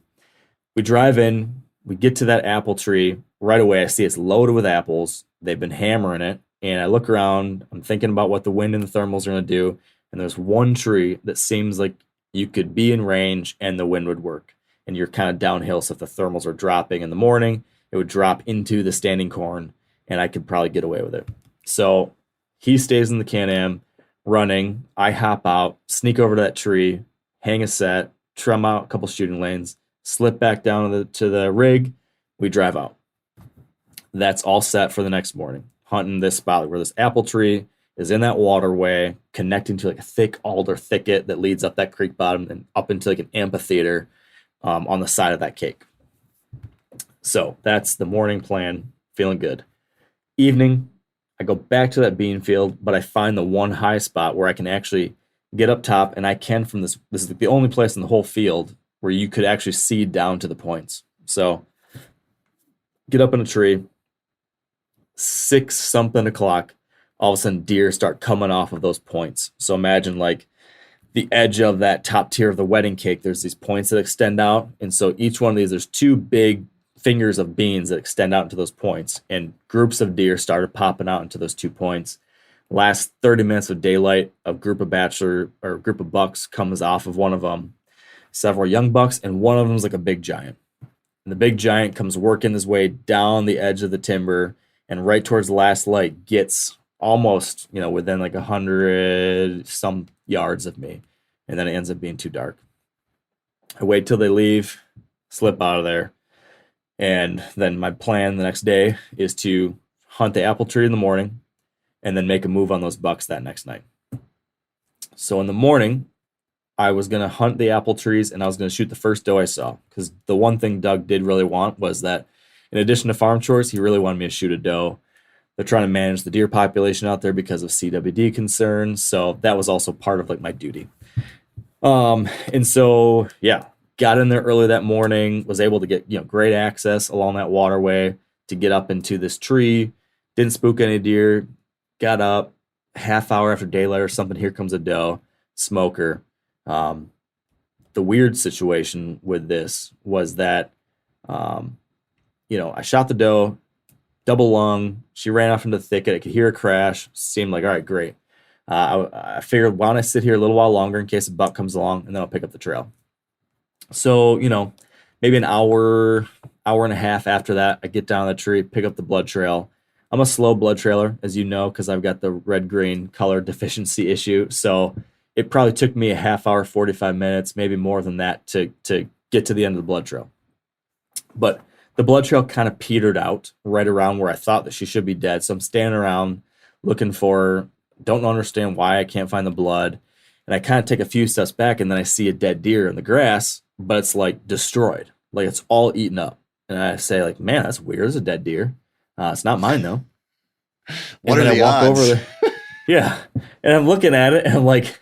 We drive in. We get to that apple tree. Right away, I see it's loaded with apples. They've been hammering it. And I look around. I'm thinking about what the wind and the thermals are going to do. And there's one tree that seems like you could be in range and the wind would work. And you're kind of downhill. So if the thermals are dropping in the morning, it would drop into the standing corn. And I could probably get away with it. So he stays in the Can-Am running. I hop out, sneak over to that tree, hang a set, trim out a couple shooting lanes, slip back down to the rig. We drive out. That's all set for the next morning. Hunting this spot where this apple tree is in that waterway, connecting to like a thick alder thicket that leads up that creek bottom and up into like an amphitheater on the side of that cake. So that's the morning plan. Feeling good. Evening, I go back to that bean field, but I find the one high spot where I can actually get up top, and I can from this is the only place in the whole field where you could actually see down to the points. So get up in a tree, 6-something o'clock, all of a sudden deer start coming off of those points. So imagine like the edge of that top tier of the wedding cake, there's these points that extend out. And so each one of these, there's 2 big fingers of beans that extend out into those points, and groups of deer started popping out into those 2 points. Last 30 minutes of daylight, a group of bucks comes off of one of them, several young bucks, and one of them is like a big giant. And the big giant comes working his way down the edge of the timber, and right towards the last light gets almost, within like 100 some yards of me. And then it ends up being too dark. I wait till they leave, slip out of there. And then my plan the next day is to hunt the apple tree in the morning and then make a move on those bucks that next night. So in the morning, I was going to hunt the apple trees and I was going to shoot the first doe I saw. Because the one thing Doug did really want was that in addition to farm chores, he really wanted me to shoot a doe. They're trying to manage the deer population out there because of CWD concerns. So that was also part of like my duty. And so, yeah. Got in there early that morning, was able to get, great access along that waterway to get up into this tree. Didn't spook any deer. Got up, half hour after daylight or something, here comes a doe, smoker. The weird situation with this was that, I shot the doe, double lung. She ran off into the thicket. I could hear a crash. Seemed like, all right, great. I figured, why don't I sit here a little while longer in case a buck comes along, and then I'll pick up the trail. So, maybe an hour and a half after that, I get down the tree, pick up the blood trail. I'm a slow blood trailer, as you know, because I've got the red-green color deficiency issue. So it probably took me a half hour, 45 minutes, maybe more than that to get to the end of the blood trail. But the blood trail kind of petered out right around where I thought that she should be dead. So I'm standing around looking for her, don't understand why I can't find the blood. And I kind of take a few steps back, and then I see a dead deer in the grass, but it's like destroyed. Like it's all eaten up. And I say like, man, that's weird. It's a dead deer. It's not mine though. What are the odds? Over there. Yeah. And I'm looking at it and I'm like,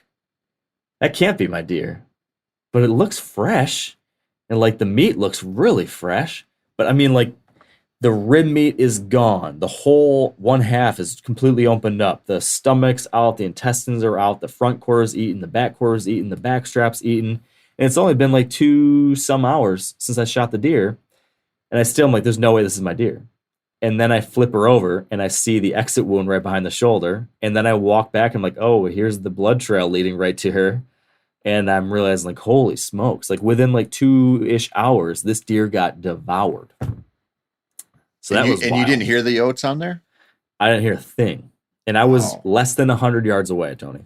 that can't be my deer, but it looks fresh. And like the meat looks really fresh, but I mean like the rib meat is gone. The whole one half is completely opened up. The stomach's out, the intestines are out, the front quarter is eaten, the back quarter is eaten, the back strap's eaten. And it's only been like 2 some hours since I shot the deer. And I still am like, there's no way this is my deer. And then I flip her over and I see the exit wound right behind the shoulder. And then I walk back and I'm like, oh, here's the blood trail leading right to her. And I'm realizing like, holy smokes, like within like 2-ish hours, this deer got devoured. So that was wild. And you didn't hear the oats on there? I didn't hear a thing. And I was less than 100 yards away, Tony.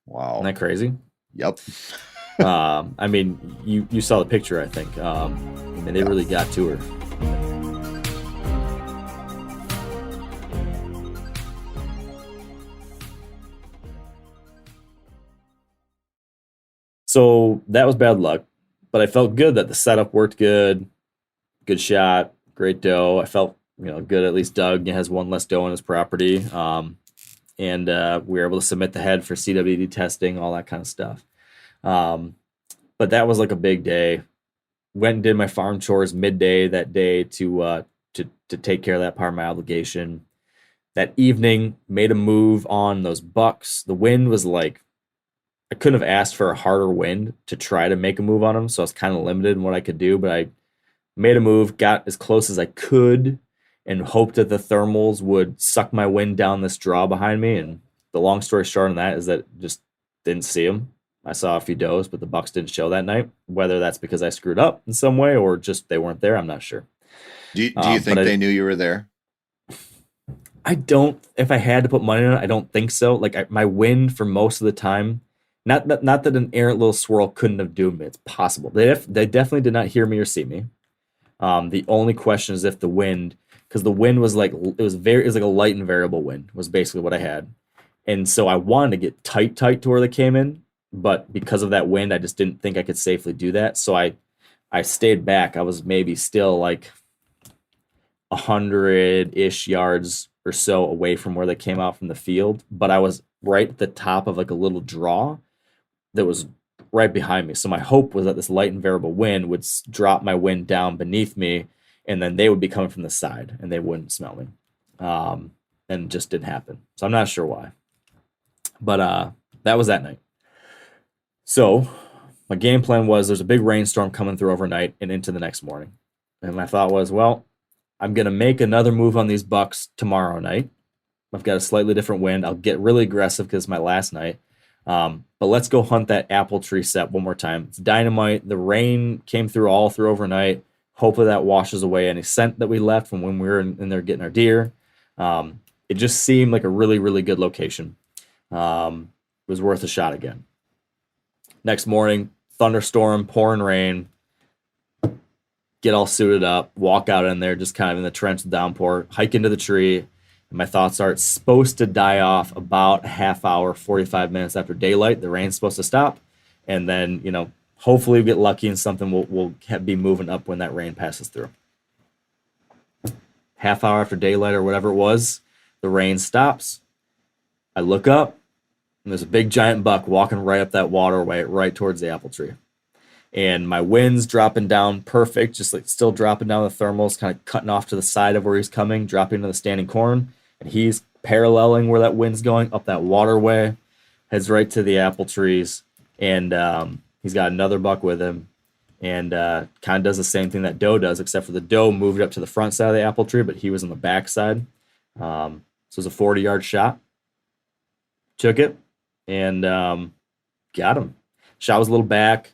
Wow. Isn't that crazy? Yep. I mean, you saw the picture, I think. They really got to her. So that was bad luck, but I felt good that the setup worked good. Good shot, great doe. I felt good. At least Doug has one less doe on his property, and we were able to submit the head for CWD testing, all that kind of stuff. But that was like a big day. Went and did my farm chores midday that day to take care of that part of my obligation. That evening, made a move on those bucks. The wind was like, I couldn't have asked for a harder wind to try to make a move on them, so I was kind of limited in what I could do, but I made a move, got as close as I could, and hoped that the thermals would suck my wind down this draw behind me. And the long story short on that is that just didn't see them. I saw a few does, but the bucks didn't show that night. Whether that's because I screwed up in some way or just they weren't there, I'm not sure. Do you think they knew you were there? I don't. If I had to put money on it, I don't think so. Like my wind for most of the time Not that an errant little swirl couldn't have doomed me. It's possible. They definitely did not hear me or see me. The only question is if the wind, because the wind was like it was like a light and variable wind was basically what I had, and so I wanted to get tight to where they came in, but because of that wind, I just didn't think I could safely do that. So I stayed back. I was maybe still like 100-ish yards or so away from where they came out from the field, but I was right at the top of like a little draw that was right behind me. So my hope was that this light and variable wind would drop my wind down beneath me, and then they would be coming from the side and they wouldn't smell me. And it just didn't happen. So I'm not sure why. But that was that night. So my game plan was there's a big rainstorm coming through overnight and into the next morning. And my thought was, well, I'm going to make another move on these bucks tomorrow night. I've got a slightly different wind. I'll get really aggressive because it's my last night. But let's go hunt that apple tree set one more time. It's dynamite. The rain came through all through overnight. Hopefully that washes away any scent that we left from when we were in there getting our deer. It just seemed like a really, really good location. It was worth a shot again. Next morning, thunderstorm, pouring rain. Get all suited up, walk out in there, just kind of in the trench of downpour, hike into the tree. And my thoughts are it's supposed to die off about a half hour, 45 minutes after daylight. The rain's supposed to stop. And then, hopefully we get lucky and something will be moving up when that rain passes through. Half hour after daylight or whatever it was, the rain stops. I look up, and there's a big giant buck walking right up that waterway, right towards the apple tree. And my wind's dropping down perfect, just like still dropping down the thermals, kind of cutting off to the side of where he's coming, dropping into the standing corn. And he's paralleling where that wind's going up that waterway, heads right to the apple trees. And he's got another buck with him, and kind of does the same thing that doe does, except for the doe moved up to the front side of the apple tree, but he was on the back side. So it was a 40-yard shot. Took it and got him. Shot was a little back.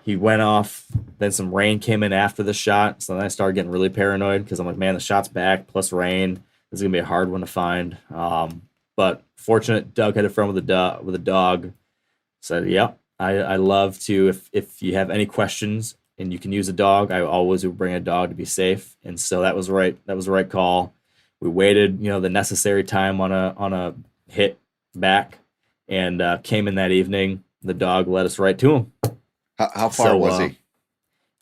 He went off. Then some rain came in after the shot. So then I started getting really paranoid because I'm like, man, the shot's back plus rain. This is going to be a hard one to find. But fortunate, Doug had a friend with a dog. Said, yep, I love to, if you have any questions and you can use a dog, I always would bring a dog to be safe. And so that was right. That was the right call. We waited, the necessary time on a hit back and came in that evening. The dog led us right to him. How far was he?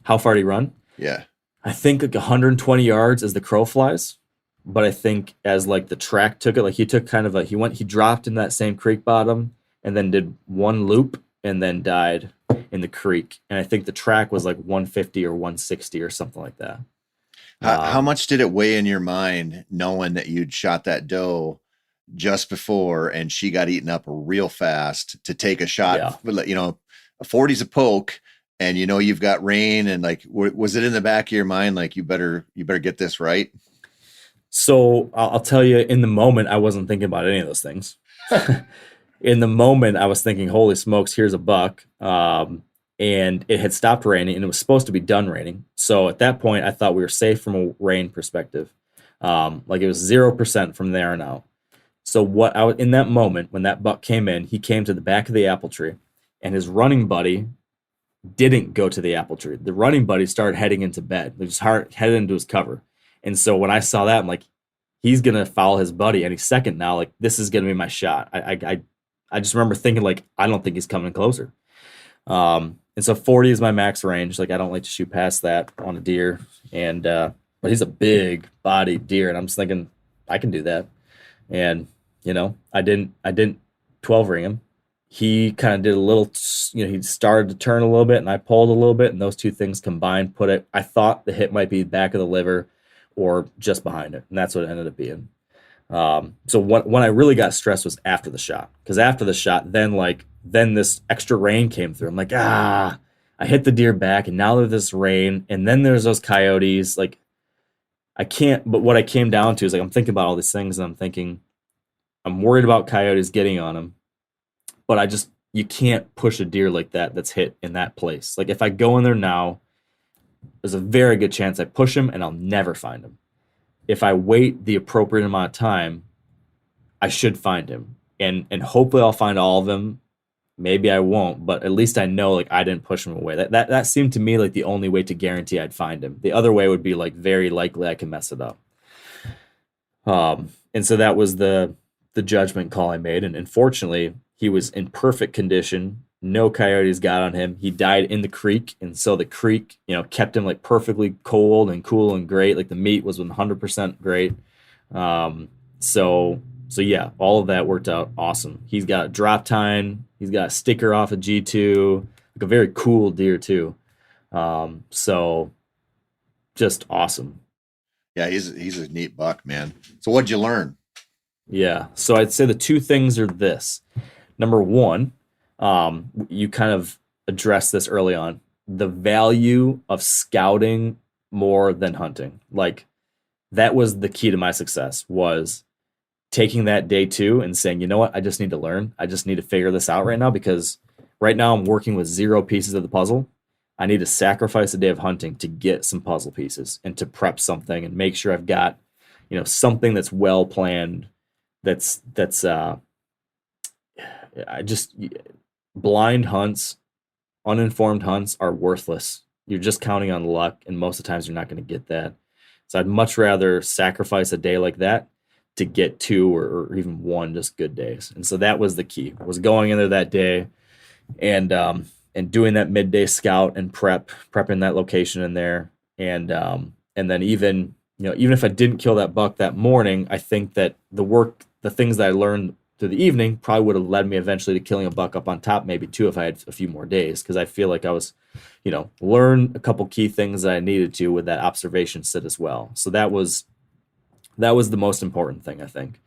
How far did he run? Yeah. I think like 120 yards as the crow flies. But I think as like the track took it, like he took kind of he dropped in that same creek bottom and then did one loop and then died in the creek. And I think the track was like 150 or 160 or something like that. How much did it weigh in your mind knowing that you'd shot that doe just before and she got eaten up real fast to take a shot? Yeah. A 40's a poke, and you've got rain, and like, was it in the back of your mind like you better get this right? So I'll tell you, in the moment, I wasn't thinking about any of those things. In the moment, I was thinking, holy smokes, here's a buck. And it had stopped raining, and it was supposed to be done raining. So at that point, I thought we were safe from a rain perspective. Like it was 0% from there on out. So in that moment, when that buck came in, he came to the back of the apple tree, and his running buddy didn't go to the apple tree. The running buddy started heading into bed. They just headed into his cover. And so when I saw that, I'm like, he's going to follow his buddy any second now. Like, this is going to be my shot. I just remember thinking, like, I don't think he's coming closer. And so 40 is my max range. Like, I don't like to shoot past that on a deer. And but he's a big bodied deer. And I'm just thinking, I can do that. And, I didn't 12 ring him. He kind of did a little, he started to turn a little bit, and I pulled a little bit, and those two things combined I thought the hit might be back of the liver or just behind it, and that's what it ended up being. So when I really got stressed was after the shot, because after the shot, then this extra rain came through. I'm like, I hit the deer back, and now there's this rain, and then there's those coyotes. Like, I can't, but what I came down to is like, I'm thinking about all these things, and I'm thinking, I'm worried about coyotes getting on him. But you can't push a deer like that that's hit in that place. Like, if I go in there now, there's a very good chance I push him and I'll never find him. If I wait the appropriate amount of time, I should find him. And hopefully I'll find all of them maybe I won't, but at least I know like I didn't push him away. That seemed to me like the only way to guarantee I'd find him. The other way would be like very likely I can mess it up. And so that was the judgment call I made. And unfortunately, he was in perfect condition. No coyotes got on him. He died in the creek, and so the creek, kept him like perfectly cold and cool and great. Like the meat was 100% great. So yeah, all of that worked out awesome. He's got a drop tine. He's got a sticker off of G2, like a very cool deer too. So just awesome. Yeah, he's a neat buck, man. So what'd you learn? Yeah, so I'd say the two things are this. Number one, you kind of addressed this early on, the value of scouting more than hunting. Like that was the key to my success, was taking that day 2 and saying, you know what, I just need to learn. I just need to figure this out right now, because right now I'm working with 0 pieces of the puzzle. I need to sacrifice a day of hunting to get some puzzle pieces and to prep something and make sure I've got, something that's well planned. Blind hunts, uninformed hunts are worthless. You're just counting on luck, and most of the times you're not going to get that. So I'd much rather sacrifice a day like that to get 2 or even 1 just good days. And so that was the key, was going in there that day and doing that midday scout and prepping that location in there. And then even if I didn't kill that buck that morning, I think that the things that I learned through the evening probably would have led me eventually to killing a buck up on top, maybe 2 if I had a few more days. Cause I feel like I was, learn a couple key things that I needed to with that observation sit as well. So that was the most important thing, I think.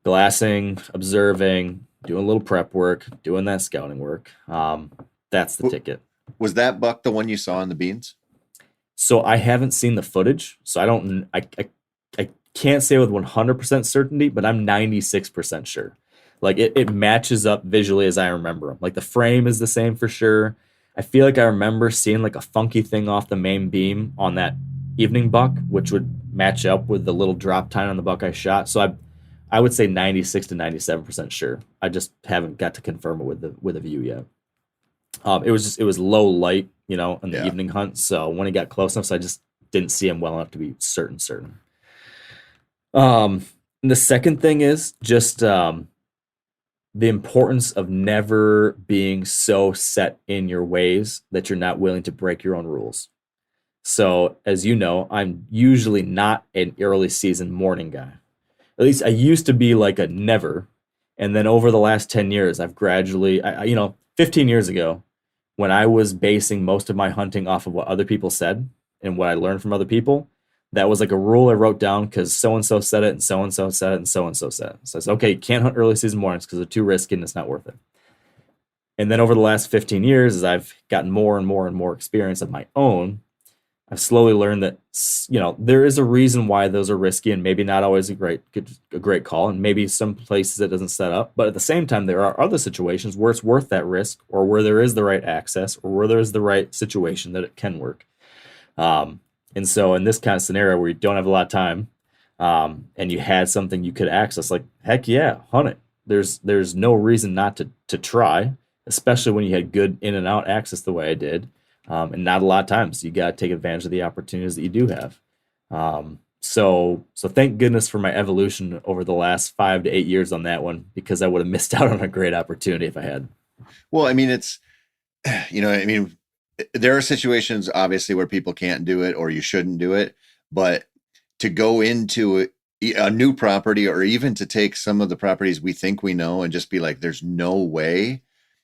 Glassing, observing, doing a little prep work, doing that scouting work. That's the ticket. Was that buck the one you saw in the beans? So I haven't seen the footage, so I can't say with 100% certainty, but I'm 96% sure. Like it matches up visually as I remember them. Like the frame is the same for sure. I feel like I remember seeing like a funky thing off the main beam on that evening buck, which would match up with the little drop tine on the buck I shot. So I would say 96 to 97% sure. I just haven't got to confirm it with a view yet. It was low light, in the evening hunt. So when he got close enough, so I just didn't see him well enough to be certain. And the second thing is just the importance of never being so set in your ways that you're not willing to break your own rules. So as you know, I'm usually not an early season morning guy. At least I used to be like a never. And then over the last 10 years, I've gradually, 15 years ago, when I was basing most of my hunting off of what other people said and what I learned from other people, that was like a rule I wrote down because so-and-so said it and so-and-so said it and so-and-so said it. So I said, okay, you can't hunt early season mornings because they're too risky and it's not worth it. And then over the last 15 years, as I've gotten more and more and more experience of my own, I've slowly learned that, there is a reason why those are risky and maybe not always a great call, and maybe some places it doesn't set up. But at the same time, there are other situations where it's worth that risk, or where there is the right access, or where there is the right situation that it can work. And so in this kind of scenario where you don't have a lot of time, and you had something you could access, like, heck yeah, hunt it. There's no reason not to try, especially when you had good in and out access the way I did. And not a lot of times. You got to take advantage of the opportunities that you do have. So thank goodness for my evolution over the last 5 to 8 years on that one, because I would have missed out on a great opportunity if I had. Well, I mean, there are situations obviously where people can't do it or you shouldn't do it, but to go into a new property, or even to take some of the properties we think we know and just be like, there's no way.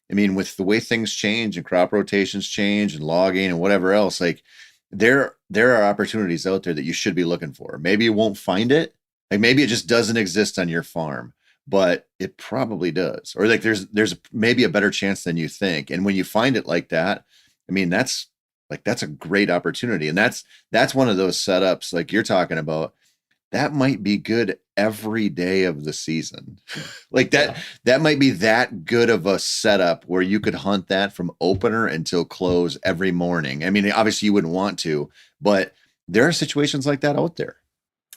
I mean, with the way things change and crop rotations change and logging and whatever else, like there are opportunities out there that you should be looking for. Maybe you won't find it. Like maybe it just doesn't exist on your farm, but it probably does. Or like there's maybe a better chance than you think. And when you find it like that, I mean, that's a great opportunity. And that's one of those setups like you're talking about. That might be good every day of the season. Like that might be that good of a setup where you could hunt that from opener until close every morning. I mean, obviously you wouldn't want to, but there are situations like that out there.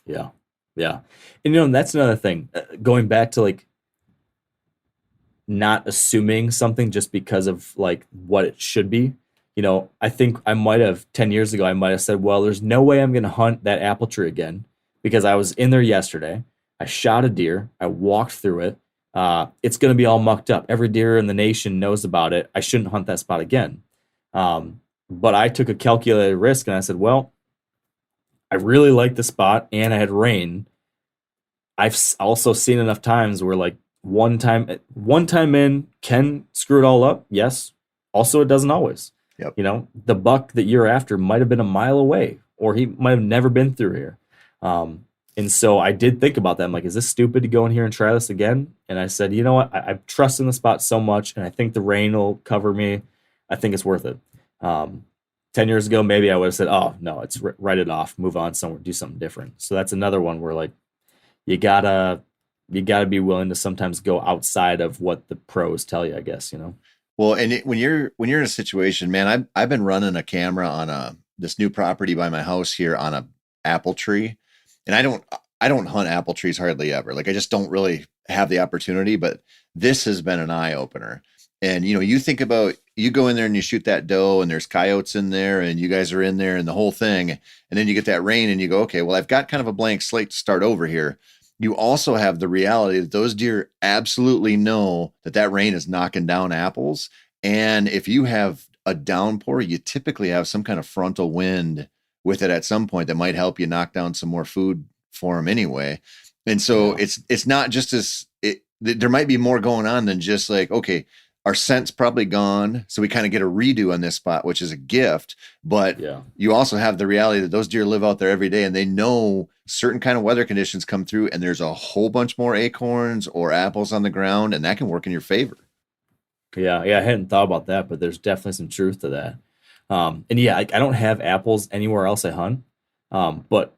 Yeah. Yeah. And that's another thing, going back to like not assuming something just because of like what it should be. You know, I think I might have 10 years ago, I might have said, well, there's no way I'm going to hunt that apple tree again because I was in there yesterday. I shot a deer. I walked through it. It's going to be all mucked up. Every deer in the nation knows about it. I shouldn't hunt that spot again. But I took a calculated risk and I said, well, I really like the spot and I had rain. I've also seen enough times where like one time in can screw it all up. Yes. Also, it doesn't always. Yep. You know, the buck that you're after might have been a mile away or he might have never been through here. And so I did think about that. I'm like, is this stupid to go in here and try this again? And I said, you know what? I trust in the spot so much and I think the rain will cover me. I think it's worth it. 10 years ago, maybe I would have said, oh, no, it's write it off, move on somewhere, do something different. So that's another one where like you gotta be willing to sometimes go outside of what the pros tell you, I guess, you know? Well, and when you're in a situation, man, I've been running a camera on this new property by my house here on a apple tree. And I don't hunt apple trees hardly ever. Like I just don't really have the opportunity, but this has been an eye opener. And, you know, you think about, you go in there and you shoot that doe and there's coyotes in there and you guys are in there and the whole thing. And then you get that rain and you go, okay, well, I've got kind of a blank slate to start over here. You also have the reality that those deer absolutely know that rain is knocking down apples. And if you have a downpour, you typically have some kind of frontal wind with it at some point that might help you knock down some more food for them anyway. And so it's not just there might be more going on than just like, okay, our scent's probably gone. So we kind of get a redo on this spot, which is a gift. But you also have the reality that those deer live out there every day and they know certain kind of weather conditions come through and there's a whole bunch more acorns or apples on the ground and that can work in your favor. Yeah. I hadn't thought about that, but there's definitely some truth to that. And yeah, I don't have apples anywhere else I hunt. But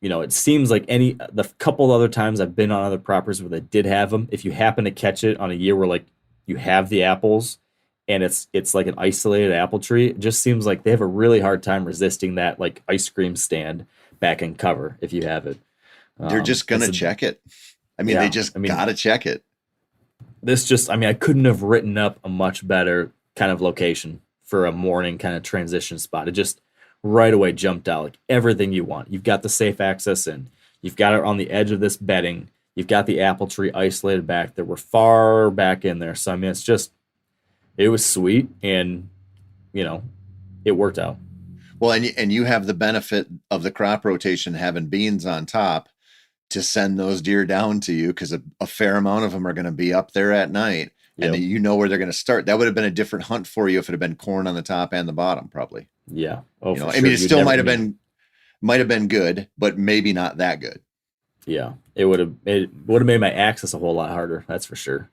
you know, it seems like the couple other times I've been on other properties where they did have them, if you happen to catch it on a year where like you have the apples and it's like an isolated apple tree, it just seems like they have a really hard time resisting that like ice cream stand back in cover if you have it. They're just going to check it. I mean, they just got to check it. I couldn't have written up a much better kind of location for a morning kind of transition spot. It just right away jumped out like everything you want. You've got the safe access in. You've got it on the edge of this bedding. You've got the apple tree isolated back there. We're far back in there. So, I mean, it was sweet and, you know, it worked out. Well, and you have the benefit of the crop rotation having beans on top to send those deer down to you because a fair amount of them are going to be up there at night and you know where they're going to start. That would have been a different hunt for you if it had been corn on the top and the bottom, probably. Yeah. Oh, you know, I mean, it still might have been good, but maybe not that good. Yeah, it would have made my access a whole lot harder. That's for sure.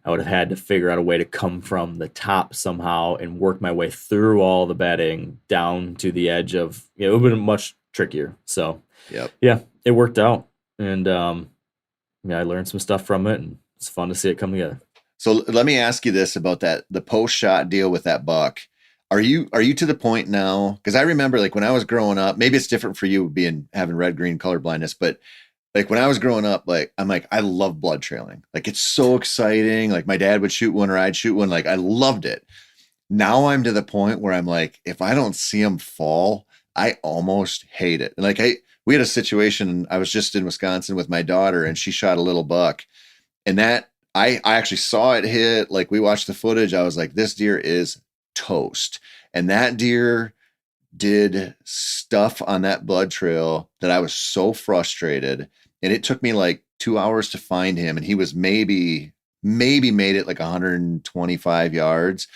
I would have had to figure out a way to come from the top somehow and work my way through all the bedding down to the edge of, you know, it would have been much trickier. So yeah, it worked out. And I learned some stuff from it and it's fun to see it come together. So let me ask you this about the post-shot deal with that buck. Are you to the point now? Because I remember like when I was growing up, maybe it's different for you having red-green color blindness, but like when I was growing up, like I'm like, I love blood trailing. Like it's so exciting. Like my dad would shoot one or I'd shoot one. Like I loved it. Now I'm to the point where I'm like, if I don't see them fall, I almost hate it. And like we had a situation, I was just in Wisconsin with my daughter and she shot a little buck and that I actually saw it hit. Like we watched the footage. I was like, this deer is toast. And that deer did stuff on that blood trail that I was so frustrated. And it took me like 2 hours to find him. And he was maybe made it like 125 yards.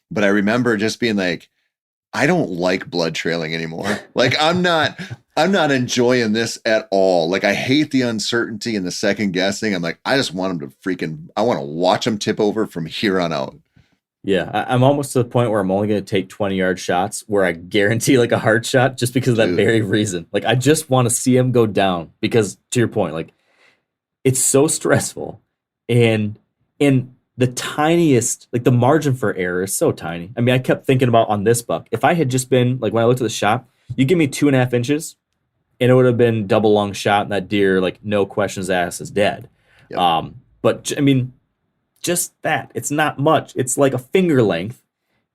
But I remember just being like, I don't like blood trailing anymore. Like I'm not enjoying this at all. Like I hate the uncertainty and the second guessing. I'm like, I just want them to I want to watch them tip over from here on out. Yeah, I'm almost to the point where I'm only going to take 20-yard shots where I guarantee like a hard shot just because of that very reason. Like I just want to see him go down because to your point, like it's so stressful and the tiniest, like the margin for error is so tiny. I mean, I kept thinking about on this buck, if I had just been like when I looked at the shot, you give me 2.5 inches and it would have been double lung shot and that deer, like no questions asked, is dead. Yep. But I mean, just that. It's not much. It's like a finger length.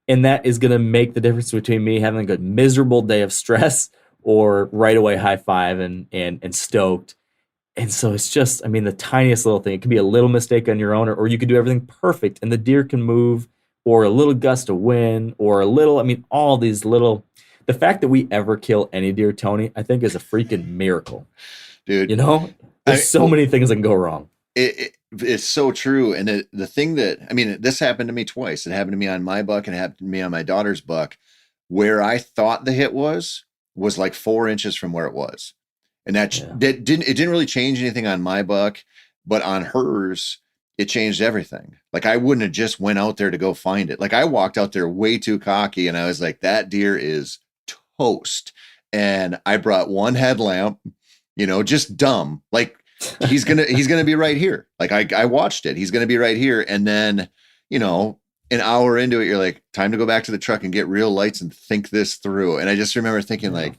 And that is going to make the difference between me having a miserable day of stress or right away high five and stoked. And so it's just, I mean, the tiniest little thing. It can be a little mistake on your own, or you could do everything perfect and the deer can move, or a little gust of wind, or a little, I mean, all these little, the fact that we ever kill any deer, Tony, I think is a freaking miracle. Dude. You know, there's so many things that can go wrong. It's so true. And the thing that, I mean, this happened to me twice. It happened to me on my buck and it happened to me on my daughter's buck, where I thought the hit was like 4 inches from where it was. And that didn't really change anything on my buck, but on hers, it changed everything. Like I wouldn't have just went out there to go find it. Like I walked out there way too cocky and I was like, that deer is toast. And I brought one headlamp, you know, just dumb. Like he's going to be right here. Like I watched it. He's going to be right here. And then, you know, an hour into it, you're like, time to go back to the truck and get real lights and think this through. And I just remember thinking like,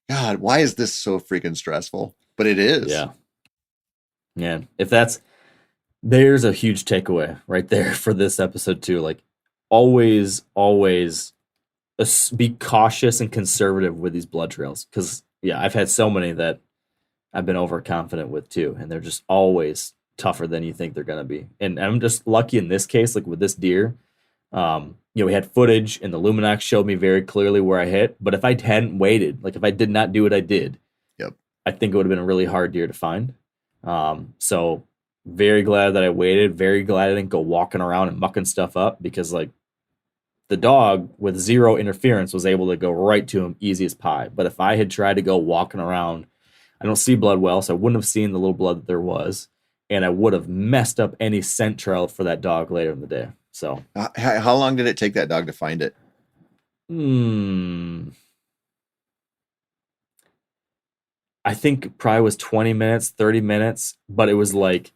God, why is this so freaking stressful? But it is. Yeah. Yeah. There's a huge takeaway right there for this episode too. Like always be cautious and conservative with these blood trails. Cause yeah, I've had so many that I've been overconfident with too. And they're just always tougher than you think they're going to be. And I'm just lucky in this case, like with this deer, you know, we had footage and the Luminax showed me very clearly where I hit. But if I hadn't waited, like if I did not do what I did, I think it would have been a really hard deer to find. So very glad that I waited. Very glad I didn't go walking around and mucking stuff up, because like the dog with zero interference was able to go right to him easy as pie. But if I had tried to go walking around, I don't see blood well, so I wouldn't have seen the little blood that there was. And I would have messed up any scent trail for that dog later in the day. So how long did it take that dog to find it? I think probably was 20 minutes, 30 minutes, but it was like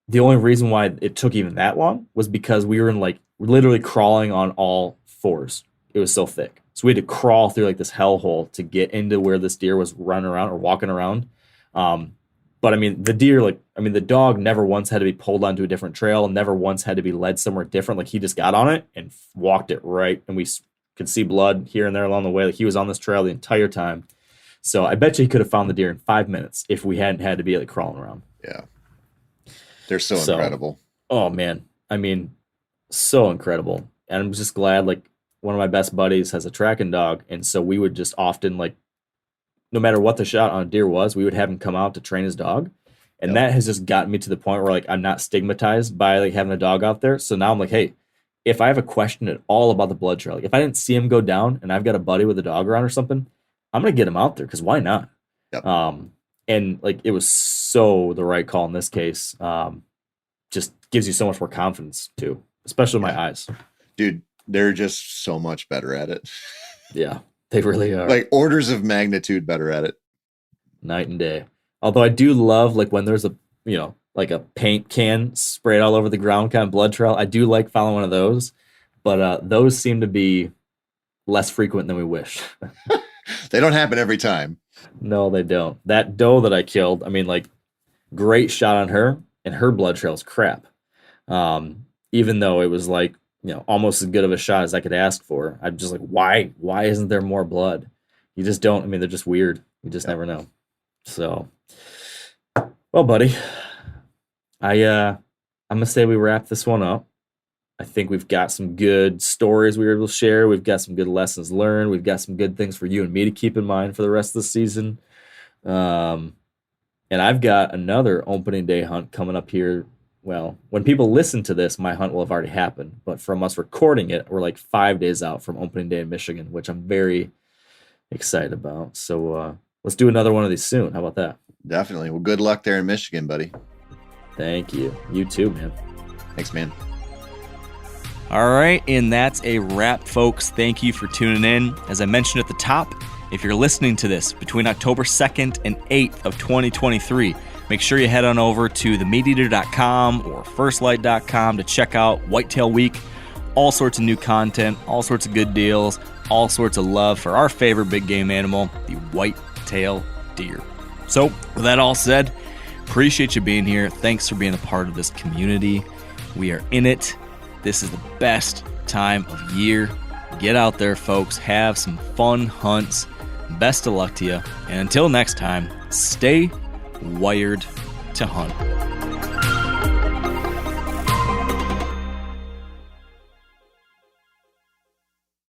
the only reason why it took even that long was because we were in like literally crawling on all fours. It was so thick. So we had to crawl through like this hellhole to get into where this deer was running around or walking around. But I mean, the dog never once had to be pulled onto a different trail, never once had to be led somewhere different. Like he just got on it and walked it right. And we could see blood here and there along the way. Like he was on this trail the entire time. So I bet you he could have found the deer in 5 minutes if we hadn't had to be like crawling around. Yeah. They're so incredible. Oh man. I mean, so incredible. And I'm just glad, like one of my best buddies has a tracking dog. And so we would just often, like, no matter what the shot on a deer was, we would have him come out to train his dog. And that has just gotten me to the point where like I'm not stigmatized by like having a dog out there. So now I'm like, hey, if I have a question at all about the blood trail, like if I didn't see him go down and I've got a buddy with a dog around or something, I'm gonna get him out there because why not? Yep. And like it was so the right call in this case. Just gives you so much more confidence too, especially my eyes. Dude, they're just so much better at it. Yeah, they really are. Like orders of magnitude better at it. Night and day. Although I do love like when there's a, you know, like a paint can sprayed all over the ground kind of blood trail. I do like following one of those, but those seem to be less frequent than we wish. They don't happen every time. No, they don't. That doe that I killed, I mean, like, great shot on her, and her blood trail's crap. Even though it was like, you know, almost as good of a shot as I could ask for. I'm just like, why isn't there more blood? You just don't. I mean, they're just weird. You just never know. So, well, buddy, I'm gonna say we wrap this one up. I think we've got some good stories we were able to share. We've got some good lessons learned. We've got some good things for you and me to keep in mind for the rest of the season. And I've got another opening day hunt coming up here. Well, when people listen to this, my hunt will have already happened. But from us recording it, we're like 5 days out from opening day in Michigan, which I'm very excited about. So let's do another one of these soon. How about that? Definitely. Well, good luck there in Michigan, buddy. Thank you. You too, man. Thanks, man. All right, and that's a wrap, folks. Thank you for tuning in. As I mentioned at the top, if you're listening to this between October 2nd and 8th of 2023, make sure you head on over to themeateater.com or firstlight.com to check out Whitetail Week. All sorts of new content, all sorts of good deals, all sorts of love for our favorite big game animal, the white-tailed deer. So, with that all said, appreciate you being here. Thanks for being a part of this community. We are in it. This is the best time of year. Get out there, folks. Have some fun hunts. Best of luck to you. And until next time, stay wired to hunt.